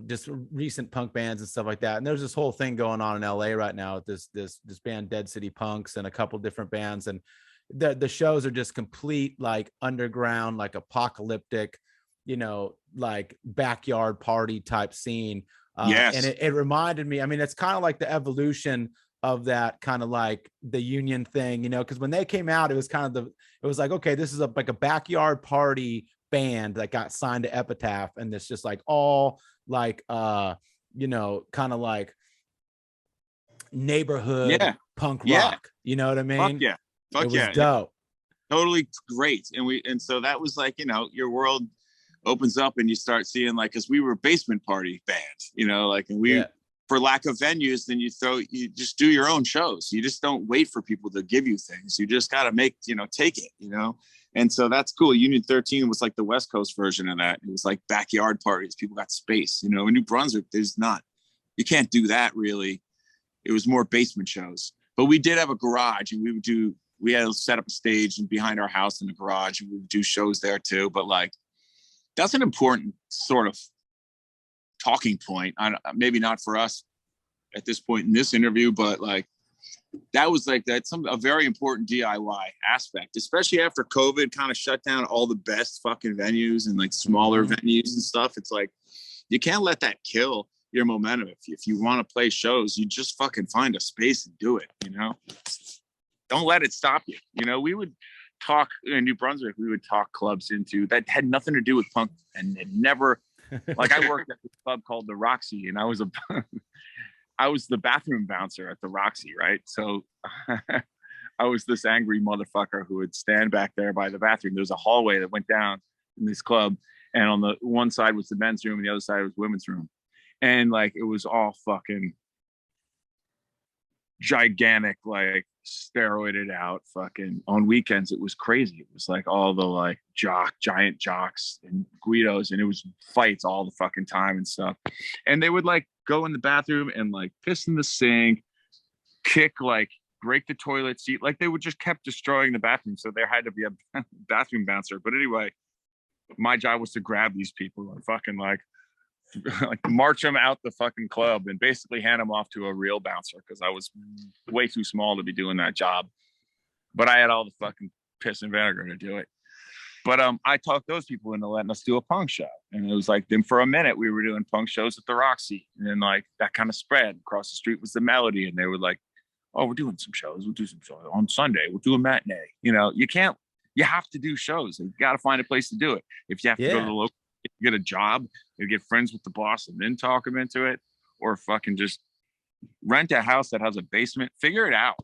just recent punk bands and stuff like that. And there's this whole thing going on in LA right now with this band Dead City Punks and a couple different bands, and the shows are just complete like underground, like apocalyptic, like backyard party type scene. And it reminded me, I mean, it's kind of like the evolution of that kind of like the Union thing, because when they came out, it was kind of it was like, okay, this is like a backyard party band that got signed to Epitaph, and it's just like all like kind of like neighborhood punk rock. You know what I mean? Fuck it was dope. totally great. And so that was like, you know, your world opens up and you start seeing, like, because we were a basement party band, you know, like, and we, for lack of venues, then you just do your own shows. You just don't wait for people to give you things. You just got to make, you know, take it, you know? And so that's cool. Union 13 was like the West Coast version of that. It was like backyard parties. People got space, you know. In New Brunswick, you can't do that really. It was more basement shows. But we did have a garage, and we had to set up a stage and behind our house in the garage, and we would do shows there too. But like, that's an important sort of talking point. Maybe not for us at this point in this interview, but like, that was like a very important DIY aspect, especially after COVID kind of shut down all the best fucking venues and like smaller venues and stuff. It's like, you can't let that kill your momentum. If you want to play shows, you just fucking find a space and do it, you know? Don't let it stop you. You know, we would talk in New Brunswick, we would talk clubs into that had nothing to do with punk, and it never, like, I worked at this club called the Roxy, and I was the bathroom bouncer at the Roxy, right? So I was this angry motherfucker who would stand back there by the bathroom. There's a hallway that went down in this club, and on the one side was the men's room and the other side was women's room. And like, it was all fucking gigantic, like steroided out fucking, on weekends. It was crazy. It was like all the like giant jocks and Guidos, and it was fights all the fucking time and stuff. And they would like go in the bathroom and like piss in the sink, break the toilet seat. Like, they would just kept destroying the bathroom. So there had to be a bathroom bouncer. But anyway, my job was to grab these people and fucking like march them out the fucking club and basically hand them off to a real bouncer, because I was way too small to be doing that job. But I had all the fucking piss and vinegar to do it. But I talked those people into letting us do a punk show. And it was like, then for a minute we were doing punk shows at the Roxy. And then like that kind of spread. Across the street was the Melody. And they were like, oh, we're doing some shows. We'll do some shows on Sunday. We'll do a matinee. You know, you have to do shows. You got to find a place to do it. If you have to go to the local, get a job, you get friends with the boss and then talk them into it, or fucking just rent a house that has a basement, figure it out.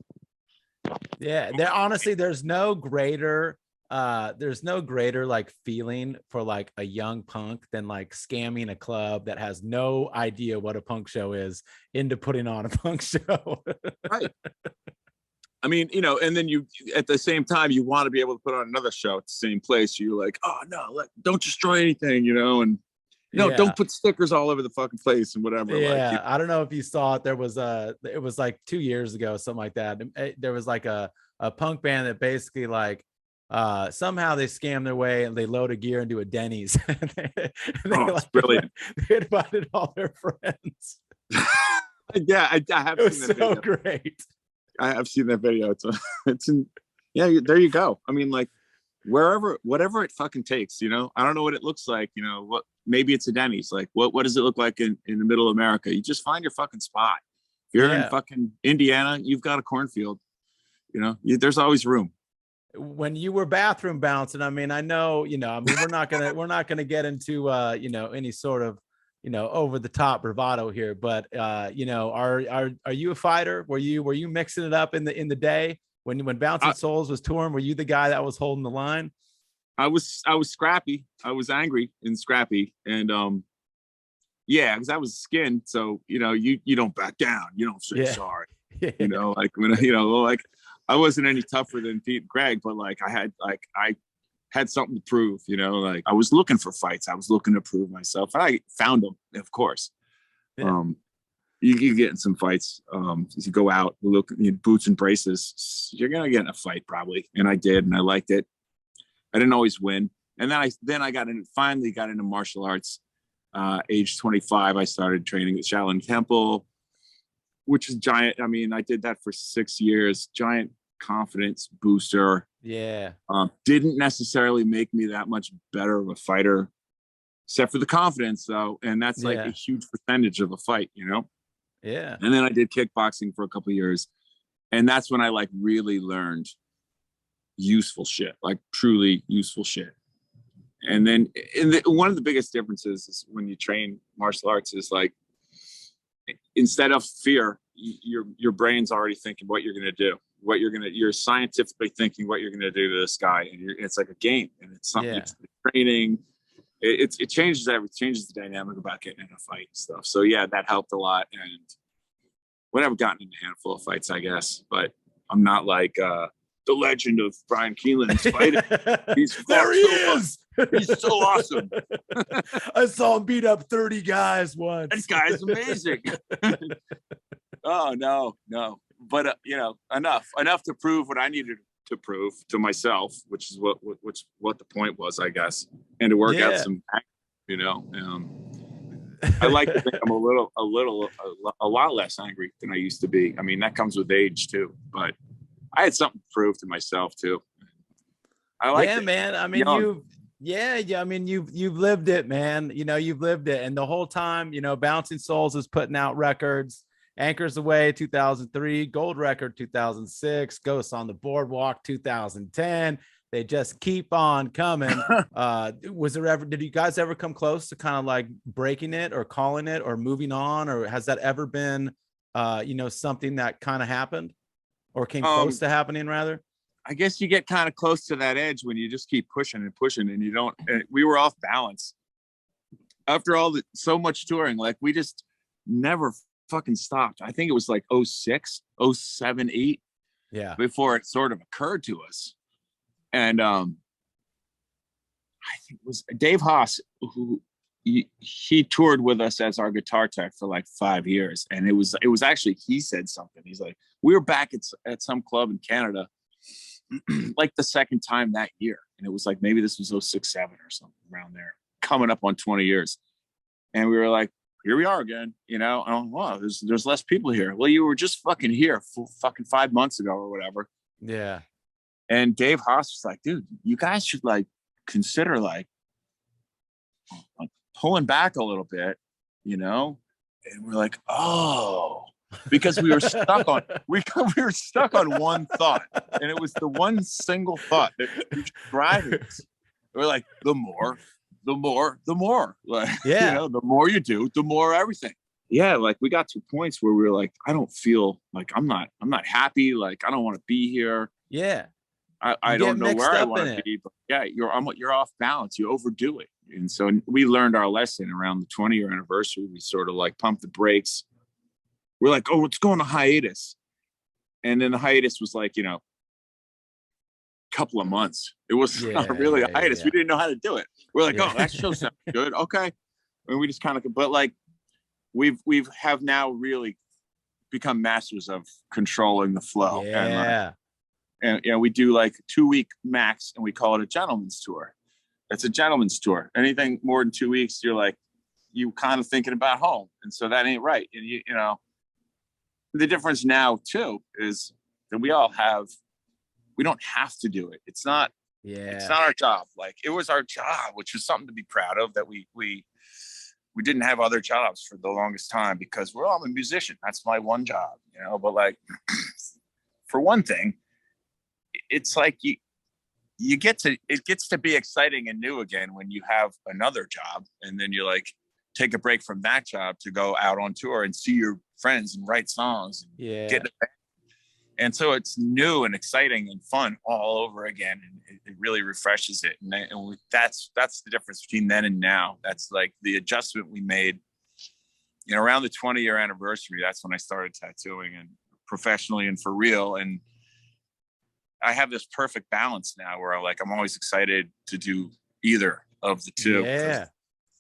Yeah. There's no greater like feeling for like a young punk than like scamming a club that has no idea what a punk show is into putting on a punk show. Right. I mean, you know, and then you, at the same time, you want to be able to put on another show at the same place. You're like, oh no, don't destroy anything, you know, and don't put stickers all over the fucking place and whatever. Yeah, like, I don't know if you saw it. There was it was like 2 years ago, something like that. There was like a punk band that basically like somehow they scammed their way and they loaded gear into a Denny's. It's brilliant. They invited all their friends. Yeah, I have. It was seen that so video. Great. I have seen that video. There you go. I mean, like, whatever it fucking takes, you know. I don't know what it looks like, you know. Maybe it's a Denny's. Like, what does it look like in the middle of America? You just find your fucking spot. If you're in fucking Indiana, you've got a cornfield. You know, there's always room. When you were bathroom bouncing, I mean, I know, you know, I mean, we're not gonna get into you know, any sort of, you know, over the top bravado here, but you know, are you a fighter? Were you mixing it up in the day when Bouncing Souls was touring? Were you the guy that was holding the line? I was scrappy. I was angry and scrappy, and because I was skinned. So you know, you don't back down. You don't say sorry. You know, like when like I wasn't any tougher than Pete and Greg, but like I had something to prove, you know, like I was looking for fights. I was looking to prove myself. And I found them, of course. Yeah. You get in some fights. As you go out, look at boots and braces, you're going to get in a fight probably. And I did, and I liked it. I didn't always win. And then I finally got into martial arts. Age 25, I started training at Shaolin Temple, which is giant. I mean, I did that for 6 years, giant confidence booster. Yeah. Didn't necessarily make me that much better of a fighter, except for the confidence though. And that's like a huge percentage of a fight, you know? Yeah. And then I did kickboxing for a couple of years. And that's when I like really learned useful shit, like truly useful shit. And then one of the biggest differences is when you train martial arts is like, instead of fear, your brain's already thinking what you're going to do, you're scientifically thinking what you're going to do to this guy. And it's like a game, and it's something, it's training. It changes changes the dynamic about getting in a fight and stuff. So yeah, that helped a lot. And whatever, gotten in a handful of fights, I guess, but I'm not like the legend of Bryan Kienlen's fighting. There he is. He's so awesome. I saw him beat up 30 guys once. This guy's amazing. Oh no. But enough to prove what I needed to prove to myself, which is what the point was, I guess, and to work out some, I like to think I'm a lot less angry than I used to be. I mean, that comes with age too, but I had something to prove to myself too. I like it, man. I mean, I mean, you've lived it, man. You've lived it. And the whole time, Bouncing Souls is putting out records. Anchors Aweigh 2003, Gold Record 2006, Ghosts on the Boardwalk 2010. They just keep on coming. Did you guys ever come close to kind of like breaking it or calling it or moving on? Or has that ever been, something that kind of happened or came close to happening rather? I guess you get kind of close to that edge when you just keep pushing and you don't, we were off balance after so much touring. Like we just never fucking stopped. I think it was like 06, 07, 8. Yeah. Before it sort of occurred to us. And I think it was Dave Haas, who he toured with us as our guitar tech for like 5 years. And it was actually, he said something. He's like, we were back at some club in Canada like the second time that year. And it was like, maybe this was 06, 07 or something around there, coming up on 20 years. And we were like, here we are again, and wow, there's less people here. Well, you were just fucking here fucking 5 months ago or whatever. Yeah. And Dave Haas was like, dude, you guys should like consider like pulling back a little bit, And we're like, oh, because we were stuck on we were stuck on one thought, and it was the one single thought that was driving us. We're like, the more, like, the more you do, the more everything. Yeah, like we got to points where we were like, I don't feel like I'm not happy. Like I don't want to be here. Yeah, I don't know where I want to be, but yeah, you're off balance. You overdo it, and so we learned our lesson around the 20-year anniversary. We sort of like pumped the brakes. We're like, oh, let's go on a hiatus, and then the hiatus was like, couple of months. It was not really a hiatus. We didn't know how to do it. We're like, oh, that show sounds good. Okay. And we just kind of, but like we've now really become masters of controlling the flow. Yeah. And we do like 2-week max, and we call it a gentleman's tour. It's a gentleman's tour. Anything more than 2 weeks, you're like, you kind of thinking about home. And so that ain't right. And the difference now too is that we don't have to do it. It's not our job. Like it was our job, which was something to be proud of, that we didn't have other jobs for the longest time because I'm a musician. That's my one job, but like for one thing, it's like it gets to be exciting and new again when you have another job, and then you like take a break from that job to go out on tour and see your friends and write songs and get in a band. And so it's new and exciting and fun all over again. And it really refreshes it. And that's the difference between then and now. That's like the adjustment we made, around the 20-year anniversary. That's when I started tattooing, and professionally and for real. And I have this perfect balance now where I'm always excited to do either of the two. Yeah.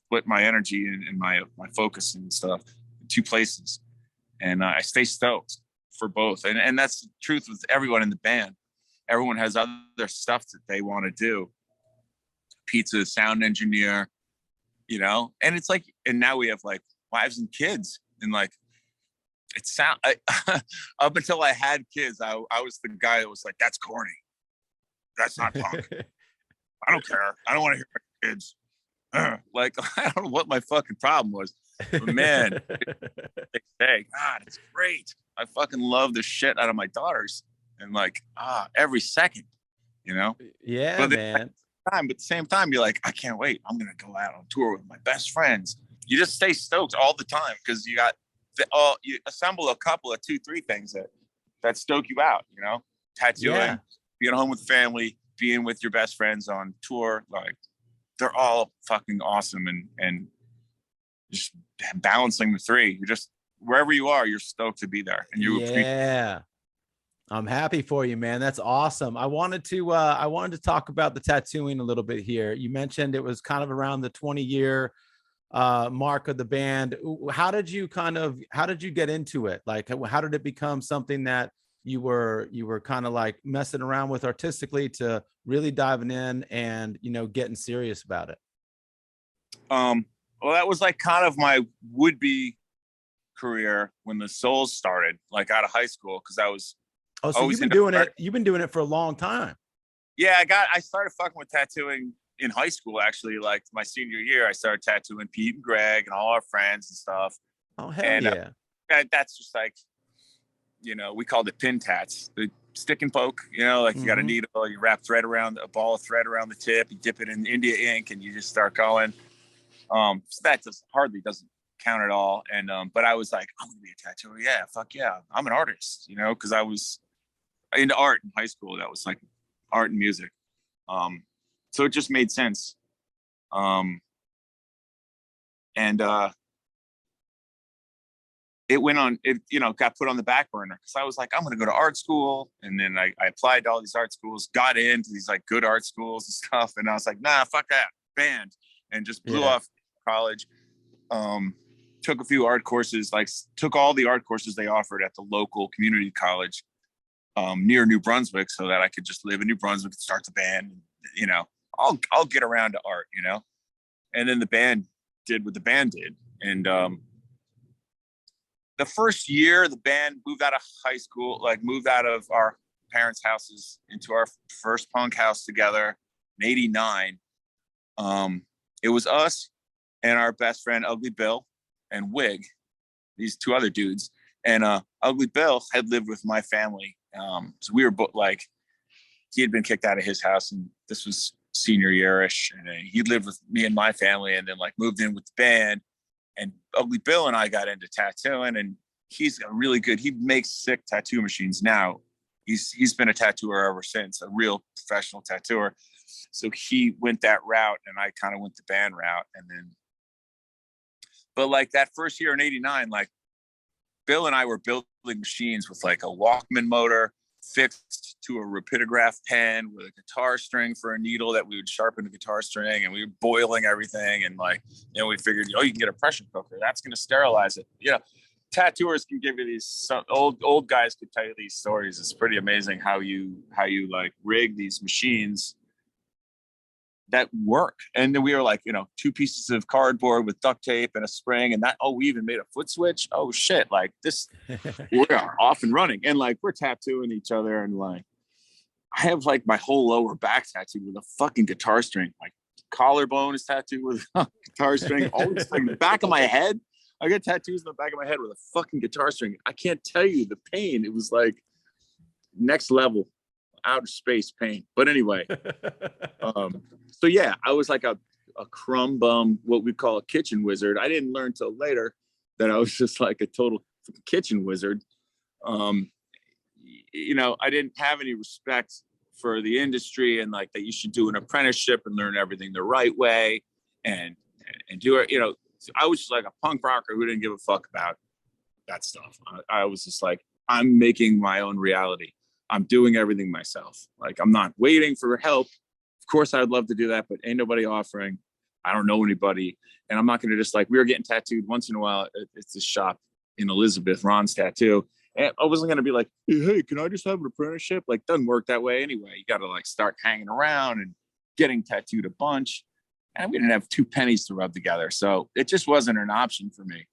Split my energy and my focus and stuff in two places. And I stay stoked for both. And that's the truth with everyone in the band. Everyone has other stuff that they want to do. Pete's a sound engineer, and it's like, and now we have like wives and kids, and like up until I had kids, I was the guy that was like, that's corny. That's not punk. I don't care. I don't want to hear my kids. Like, I don't know what my fucking problem was. But man, hey, God, it's great. I fucking love the shit out of my daughters, and like every second, Yeah, but man. But at the same time, you're like, I can't wait. I'm gonna go out on tour with my best friends. You just stay stoked all the time because you got you assemble a couple of 2-3 things that stoke you out, you know, tattooing, being home with family, being with your best friends on tour. Like, they're all fucking awesome. And just balancing the three, you're just, wherever you are, you're stoked to be there. And I'm happy for you, man. That's awesome. I wanted to talk about the tattooing a little bit here. You mentioned it was kind of around the 20-year mark of the band. How did you get into it? Like, how did it become something that you were kind of like messing around with artistically to really diving in and, you know, getting serious about it? Well, that was like kind of my would-be career when the Souls started, like out of high school, because I was you've been doing it for a long time. Yeah, I started fucking with tattooing in high school, actually. Like my senior year, I started tattooing Pete and Greg and all our friends and stuff. Oh, hell yeah. That's just like, you know, we called it pin tats, the stick and poke, you know, like you got a needle, you wrap a ball of thread around the tip, you dip it in India ink, and you just start going. So that just hardly doesn't count at all. And but I was like, I'm gonna be a tattooer. Yeah, fuck yeah, I'm an artist, you know, because I was into art in high school. That was like art and music. So it just made sense. It went on, it, you know, got put on the back burner because I was like, I'm going to go to art school. And then I applied to all these art schools, got into these like good art schools and stuff. And I was like, nah, fuck that, band. And just blew off college. Took a few art courses, like took all the art courses they offered at the local community college near New Brunswick, so that I could just live in New Brunswick and start the band. You know, I'll get around to art, you know. And then the band did what the band did. And the first year the band moved out of high school, like moved out of our parents' houses into our first punk house together in '89. It was us and our best friend Ugly Bill and Wig, these two other dudes. And Ugly Bill had lived with my family. So we were both like, he had been kicked out of his house, and this was senior year-ish. And he lived with me and my family, and then like moved in with the band. And Ugly Bill and I got into tattooing, and he's a really good, he makes sick tattoo machines now. He's been a tattooer ever since, a real professional tattooer. So he went that route, and I kind of went the band route. And then, but like that first year in '89, like Bill and I were building machines with like a Walkman motor fixed to a rapidograph pen with a guitar string for a needle that we would sharpen the guitar string, and we were boiling everything. And like, you know, we figured, oh, you can get a pressure cooker. That's going to sterilize it. You know, tattooers can give you these, some old guys could tell you these stories. It's pretty amazing how you like rig these machines that work. And then we were like, you know, 2 pieces of cardboard with duct tape and a spring, and that, oh, we even made a foot switch. Oh shit, like this, we are off and running. And like we're tattooing each other, and like I have like my whole lower back tattooed with a fucking guitar string. Like collarbone is tattooed with a guitar string. Always like the back of my head, I got tattoos in the back of my head with a fucking guitar string. I can't tell you the pain. It was like next level, outer space pain. But anyway, so yeah, I was like a crumb bum, what we call a kitchen wizard. I didn't learn till later that I was just like a total kitchen wizard. You know, I didn't have any respect for the industry, and like that you should do an apprenticeship and learn everything the right way and do it. You know, I was just like a punk rocker who didn't give a fuck about that stuff. I was just like, I'm making my own reality. I'm doing everything myself. Like, I'm not waiting for help. Of course, I'd love to do that, but ain't nobody offering. I don't know anybody. And I'm not going to just like, we were getting tattooed once in a while. It's a shop in Elizabeth, Ron's Tattoo. And I wasn't going to be like, hey, can I just have an apprenticeship? Like, doesn't work that way anyway. You got to like start hanging around and getting tattooed a bunch. And we didn't have 2 pennies to rub together. So it just wasn't an option for me.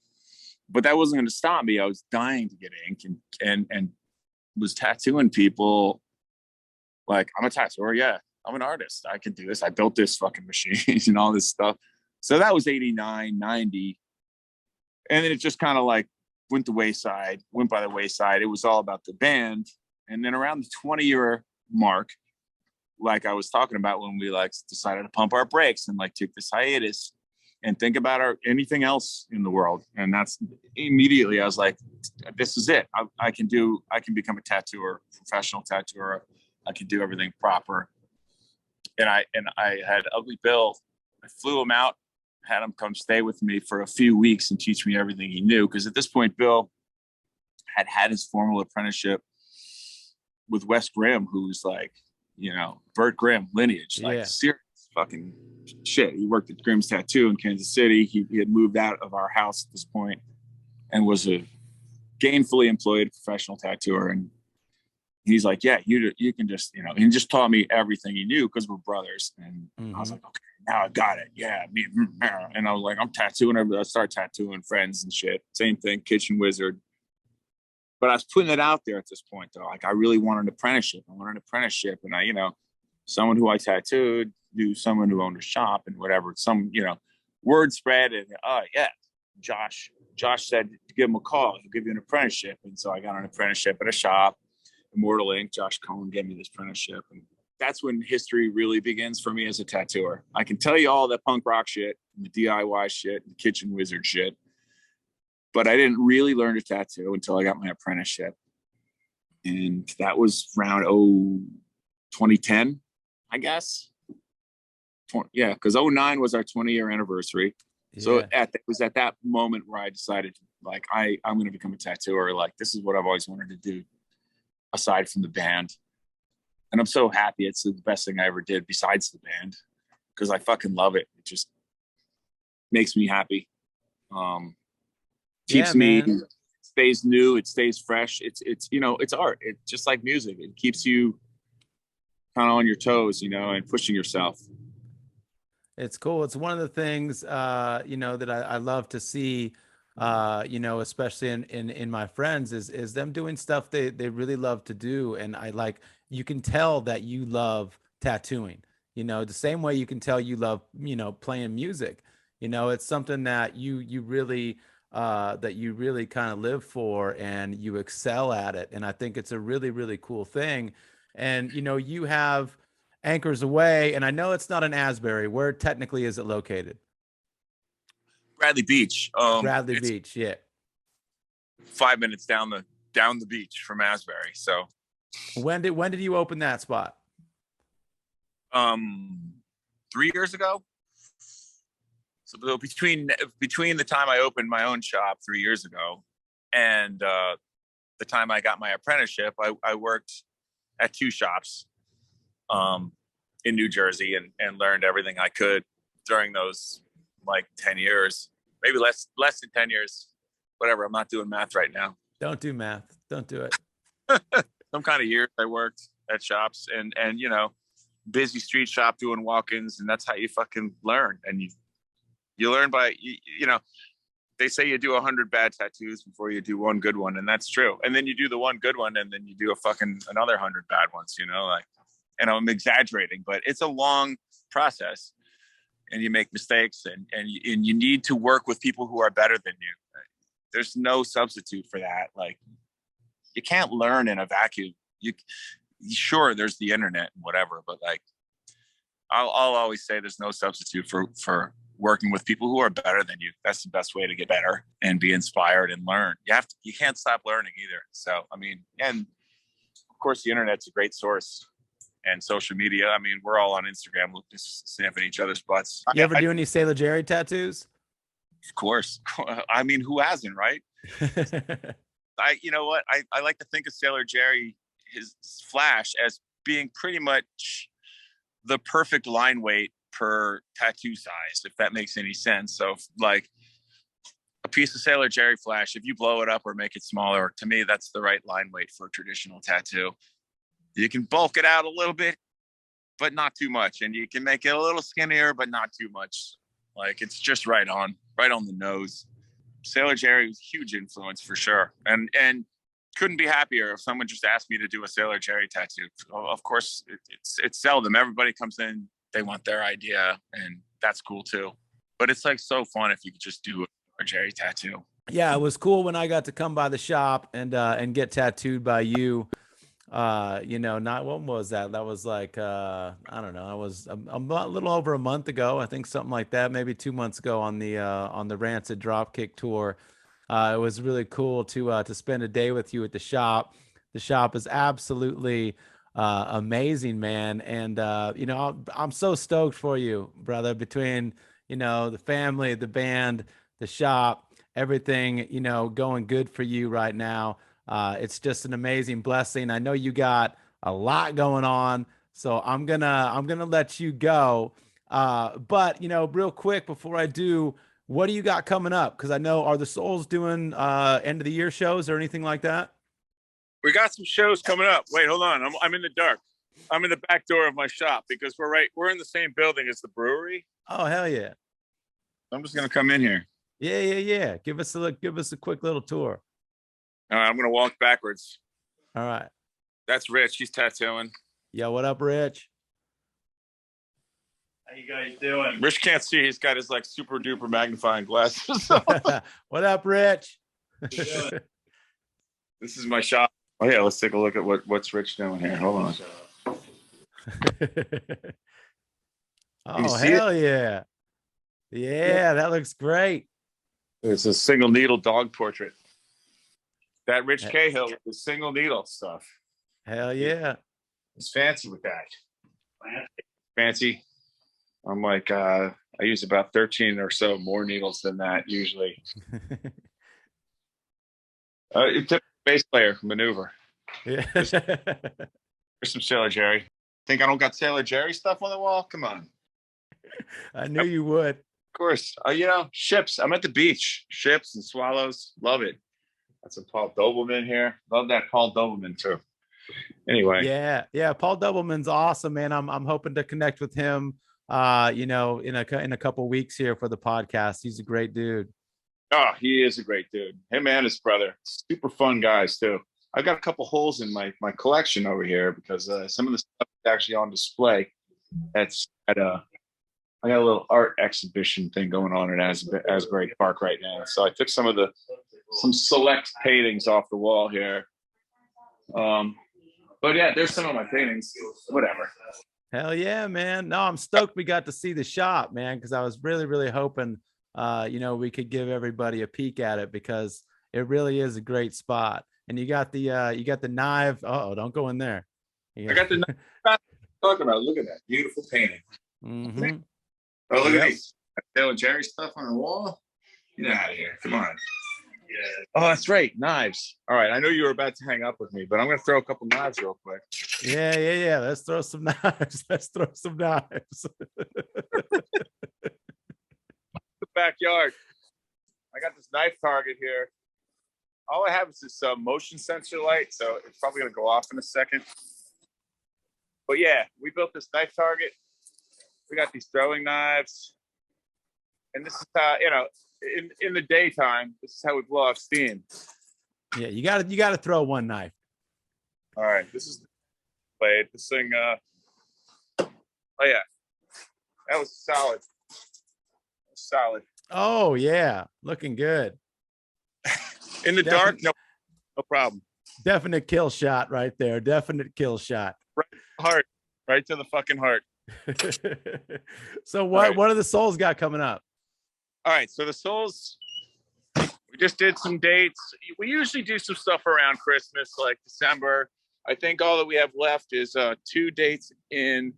But that wasn't going to stop me. I was dying to get ink and was tattooing people. Like, I'm a tattooer. Yeah, I'm an artist. I can do this. I built this fucking machine and all this stuff. So that was 89, 90. And then it just kind of like went by the wayside. It was all about the band. And then around the 20-year mark, like I was talking about when we like decided to pump our brakes and like take this hiatus, and think about anything else in the world. And that's immediately I was like, this is it. I can become a tattooer, professional tattooer. I can do everything proper. And I had Ugly Bill. I flew him out, had him come stay with me for a few weeks and teach me everything he knew. Because at this point, Bill had his formal apprenticeship with Wes Grimm, who's like, you know, Burt Grimm lineage, like serious fucking shit. He worked at Grimm's Tattoo in Kansas City. He had moved out of our house at this point and was a gainfully employed professional tattooer. And he's like, yeah, you can just, you know, he just taught me everything he knew because we're brothers. And I was like, okay, now I got it. Yeah. And I was like, I'm tattooing everybody. I started tattooing friends and shit. Same thing, Kitchen Wizard. But I was putting it out there at this point, though. Like, I really wanted an apprenticeship. And I, you know, someone who I tattooed knew someone who owned a shop and whatever. Some, you know, word spread. And, yeah, Josh said to give him a call. He'll give you an apprenticeship. And so I got an apprenticeship at a shop, Immortal Ink. Josh Cohen gave me this apprenticeship. And that's when history really begins for me as a tattooer. I can tell you all the punk rock shit, and the DIY shit, and the Kitchen Wizard shit. But I didn't really learn to tattoo until I got my apprenticeship. And that was around 2010, I guess. Yeah, because 2009 was our 20-year anniversary. Yeah. So it was at that moment where I decided, like, I'm going to become a tattooer. Like, this is what I've always wanted to do, aside from the band. And I'm so happy. It's the best thing I ever did besides the band, because I fucking love it. It just makes me happy. Keeps me, stays new, it stays fresh. It's you know, it's art. It's just like music. It keeps you kind of on your toes, you know, and pushing yourself. It's cool. It's one of the things, you know, that I love to see, you know, especially in my friends is them doing stuff they really love to do. And you can tell that you love tattooing, you know, the same way you can tell you love, you know, playing music. You know, it's something that you really kind of live for, and you excel at it. And I think it's a really, really cool thing. And, you know, you have Anchors Aweigh, and I know it's not in Asbury. Where technically is it located? Bradley Beach. Bradley Beach. Yeah. 5 minutes down the beach from Asbury. So when did you open that spot? 3 years ago. So between the time I opened my own shop 3 years ago and the time I got my apprenticeship, I worked at two shops in New Jersey and learned everything I could during those like 10 years, maybe less than 10 years, whatever. I'm not doing math right now. Don't do math. Don't do it. Some kind of years I worked at shops and, you know, busy street shop doing walk-ins, and that's how you fucking learn. And you learn by, you know, they say you do 100 bad tattoos before you do one good one. And that's true. And then you do the one good one, and then you do another 100 bad ones, you know, like, and I'm exaggerating, but it's a long process, and you make mistakes, and you need to work with people who are better than you. There's no substitute for that. Like, you can't learn in a vacuum. Sure, there's the internet and whatever, but like, I'll always say there's no substitute for working with people who are better than you. That's the best way to get better and be inspired and learn. You can't stop learning either. So, I mean, and of course the internet's a great source, and social media. I mean, we're all on Instagram, just sniffing each other's butts. You ever do any Sailor Jerry tattoos? Of course. I mean, who hasn't, right? You know what? I like to think of Sailor Jerry, his flash, as being pretty much the perfect line weight per tattoo size, if that makes any sense. So like a piece of Sailor Jerry flash, if you blow it up or make it smaller, to me, that's the right line weight for a traditional tattoo. You can bulk it out a little bit, but not too much. And you can make it a little skinnier, but not too much. Like, it's just right on the nose. Sailor Jerry was a huge influence for sure. And couldn't be happier if someone just asked me to do a Sailor Jerry tattoo. Of course, it's seldom. Everybody comes in, they want their idea, and that's cool too. But it's like so fun if you could just do a Jerry tattoo. Yeah, it was cool when I got to come by the shop and get tattooed by you. You know, not when was that? That was like I don't know. I was a little over a month ago, I think, something like that, maybe 2 months ago on the Rancid Dropkick tour. It was really cool to spend a day with you at the shop. The shop is absolutely amazing, man. And you know, I'm so stoked for you, brother. Between, you know, the family, the band, the shop, everything, you know, going good for you right now. It's just an amazing blessing. I know you got a lot going on, so I'm gonna let you go. But you know, real quick before I do, what do you got coming up? Because I know, are the Souls doing end of the year shows or anything like that? We got some shows coming up. Wait, hold on. I'm in the dark. I'm in the back door of my shop because we're in the same building as the brewery. Oh, hell yeah. I'm just gonna come in here. Yeah. Give us a quick little tour. I'm gonna walk backwards. All right. That's Rich. He's tattooing. Yo, what up, Rich? How you guys doing? Rich can't see. He's got his like super duper magnifying glasses. What up, Rich? This is my shop. Oh yeah, let's take a look at what's Rich doing here. Hold on. Oh, hell yeah. Yeah, that looks great. It's a single needle dog portrait. That Rich Cahill with the single needle stuff. Hell yeah. He's fancy with that. Fancy. I'm like, I use about 13 or so more needles than that usually. It's a bass player maneuver. Yeah. There's some Sailor Jerry. Think I don't got Sailor Jerry stuff on the wall? Come on. I knew you would. Of course. You know, ships. I'm at the beach. Ships and swallows. Love it. That's a Paul Doubleman here. Love that Paul Doubleman too. Anyway. Yeah. Paul Doubleman's awesome, man. I'm hoping to connect with him you know, in a couple weeks here for the podcast. He's a great dude. Oh, he is a great dude. Him and his brother. Super fun guys too. I've got a couple holes in my collection over here because some of the stuff is actually on display. That's at I got a little art exhibition thing going on at Asbury Park right now. So I took some select paintings off the wall here. But yeah, there's some of my paintings. Whatever. Hell yeah, man. No, I'm stoked we got to see the shop, man, because I was really, really hoping you know, we could give everybody a peek at it because it really is a great spot. And you got the knife. Oh, don't go in there. I got the knife. Talking about. Look at that beautiful painting. Mm-hmm. Oh, look at these. Taylor Jerry stuff on the wall. Get out of here. Come on. Yeah. Oh, that's right. Knives. All right. I know you were about to hang up with me, but I'm going to throw a couple knives real quick. Yeah. Let's throw some knives. The backyard. I got this knife target here. All I have is this motion sensor light, so it's probably going to go off in a second. But yeah, we built this knife target. We got these throwing knives. And this is how, you know, in the daytime, this is how we blow off steam. Yeah, you gotta throw one knife. All right, this is played. This thing oh yeah. That was solid. Oh yeah, looking good. In the dark, no problem. Definite kill shot right there. Definite kill shot. Right to the heart. Right to the fucking heart. So what are the Souls got coming up? All right, so the Souls, we just did some dates. We usually do some stuff around Christmas, like December. I think all that we have left is 2 dates in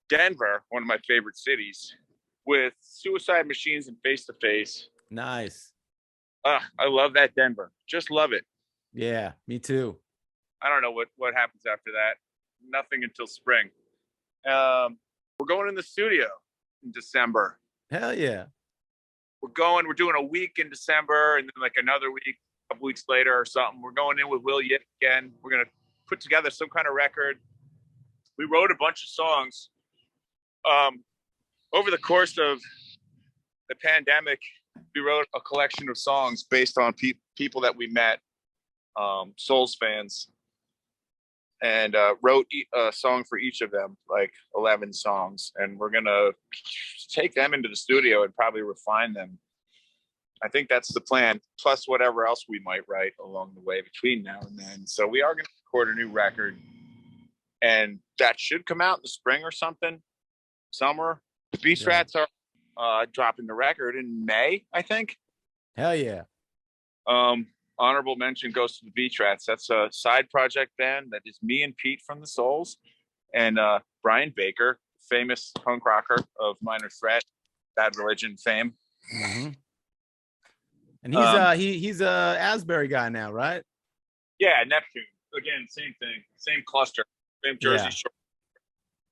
Denver, one of my favorite cities, with Suicide Machines and Face to Face. Nice. I love that Denver. Just love it. Yeah, me too. I don't know what happens after that. Nothing until spring. We're going in the studio in December. Hell yeah. We're doing a week in December and then like another week, a couple weeks later or something. We're going in with Will Yip again. We're going to put together some kind of record. We wrote a bunch of songs. Over the course of the pandemic, we wrote a collection of songs based on people that we met, Souls fans, and wrote a song for each of them, like 11 songs. And we're going to take them into the studio and probably refine them. I think that's the plan, plus whatever else we might write along the way between now and then. So we are going to record a new record. and that should come out in the spring or something, summer. The Beast Yeah. Rats are dropping the record in May, I think. Hell yeah. Honorable mention goes to the Beach Rats. That's a side project band that is me and Pete from the Souls, and Brian Baker, famous punk rocker of Minor Threat, Bad Religion fame. Mm-hmm. And he's a Asbury guy now, right? Yeah, Neptune. Again, same thing, same cluster, same Jersey Shore.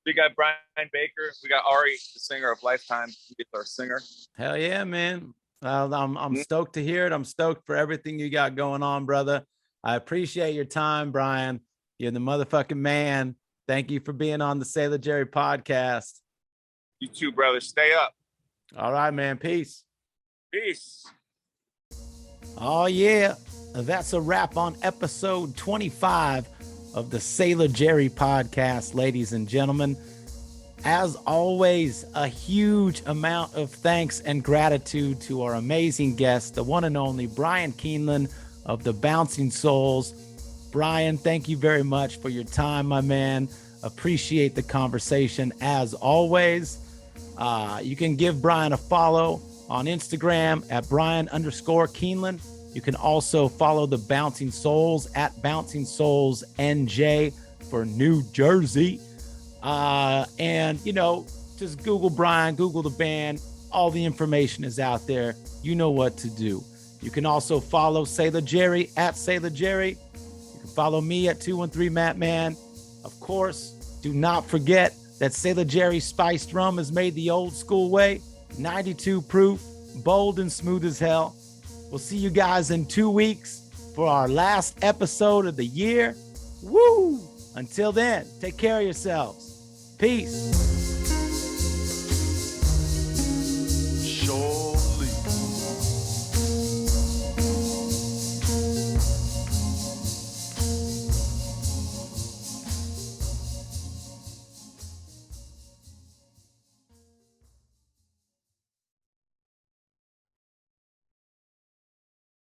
We got Brian Baker. We got Ari, the singer of Lifetime. He's our singer. Hell yeah, man. I'm stoked to hear it. I'm stoked for everything you got going on, brother. I appreciate your time, Brian. You're the motherfucking man. Thank you for being on the Sailor Jerry podcast. You too, brother. Stay up. All right, man. Peace. Peace. Oh, yeah. That's a wrap on episode 25 of the Sailor Jerry podcast, ladies and gentlemen. As always, a huge amount of thanks and gratitude to our amazing guest, the one and only Bryan Kienlen of the Bouncing Souls. Bryan, thank you very much for your time, my man. Appreciate the conversation as always. You can give Bryan a follow on Instagram at Bryan_Kienlen. You can also follow the Bouncing Souls at Bouncing Souls NJ for New Jersey. And, you know, just Google Bryan, Google the band. All the information is out there. You know what to do. You can also follow Sailor Jerry at Sailor Jerry. You can follow me at 213 Mattman. Of course, do not forget that Sailor Jerry spiced rum is made the old school way, 92 proof, bold and smooth as hell. We'll see you guys in 2 weeks for our last episode of the year. Woo! Until then, take care of yourselves. Peace.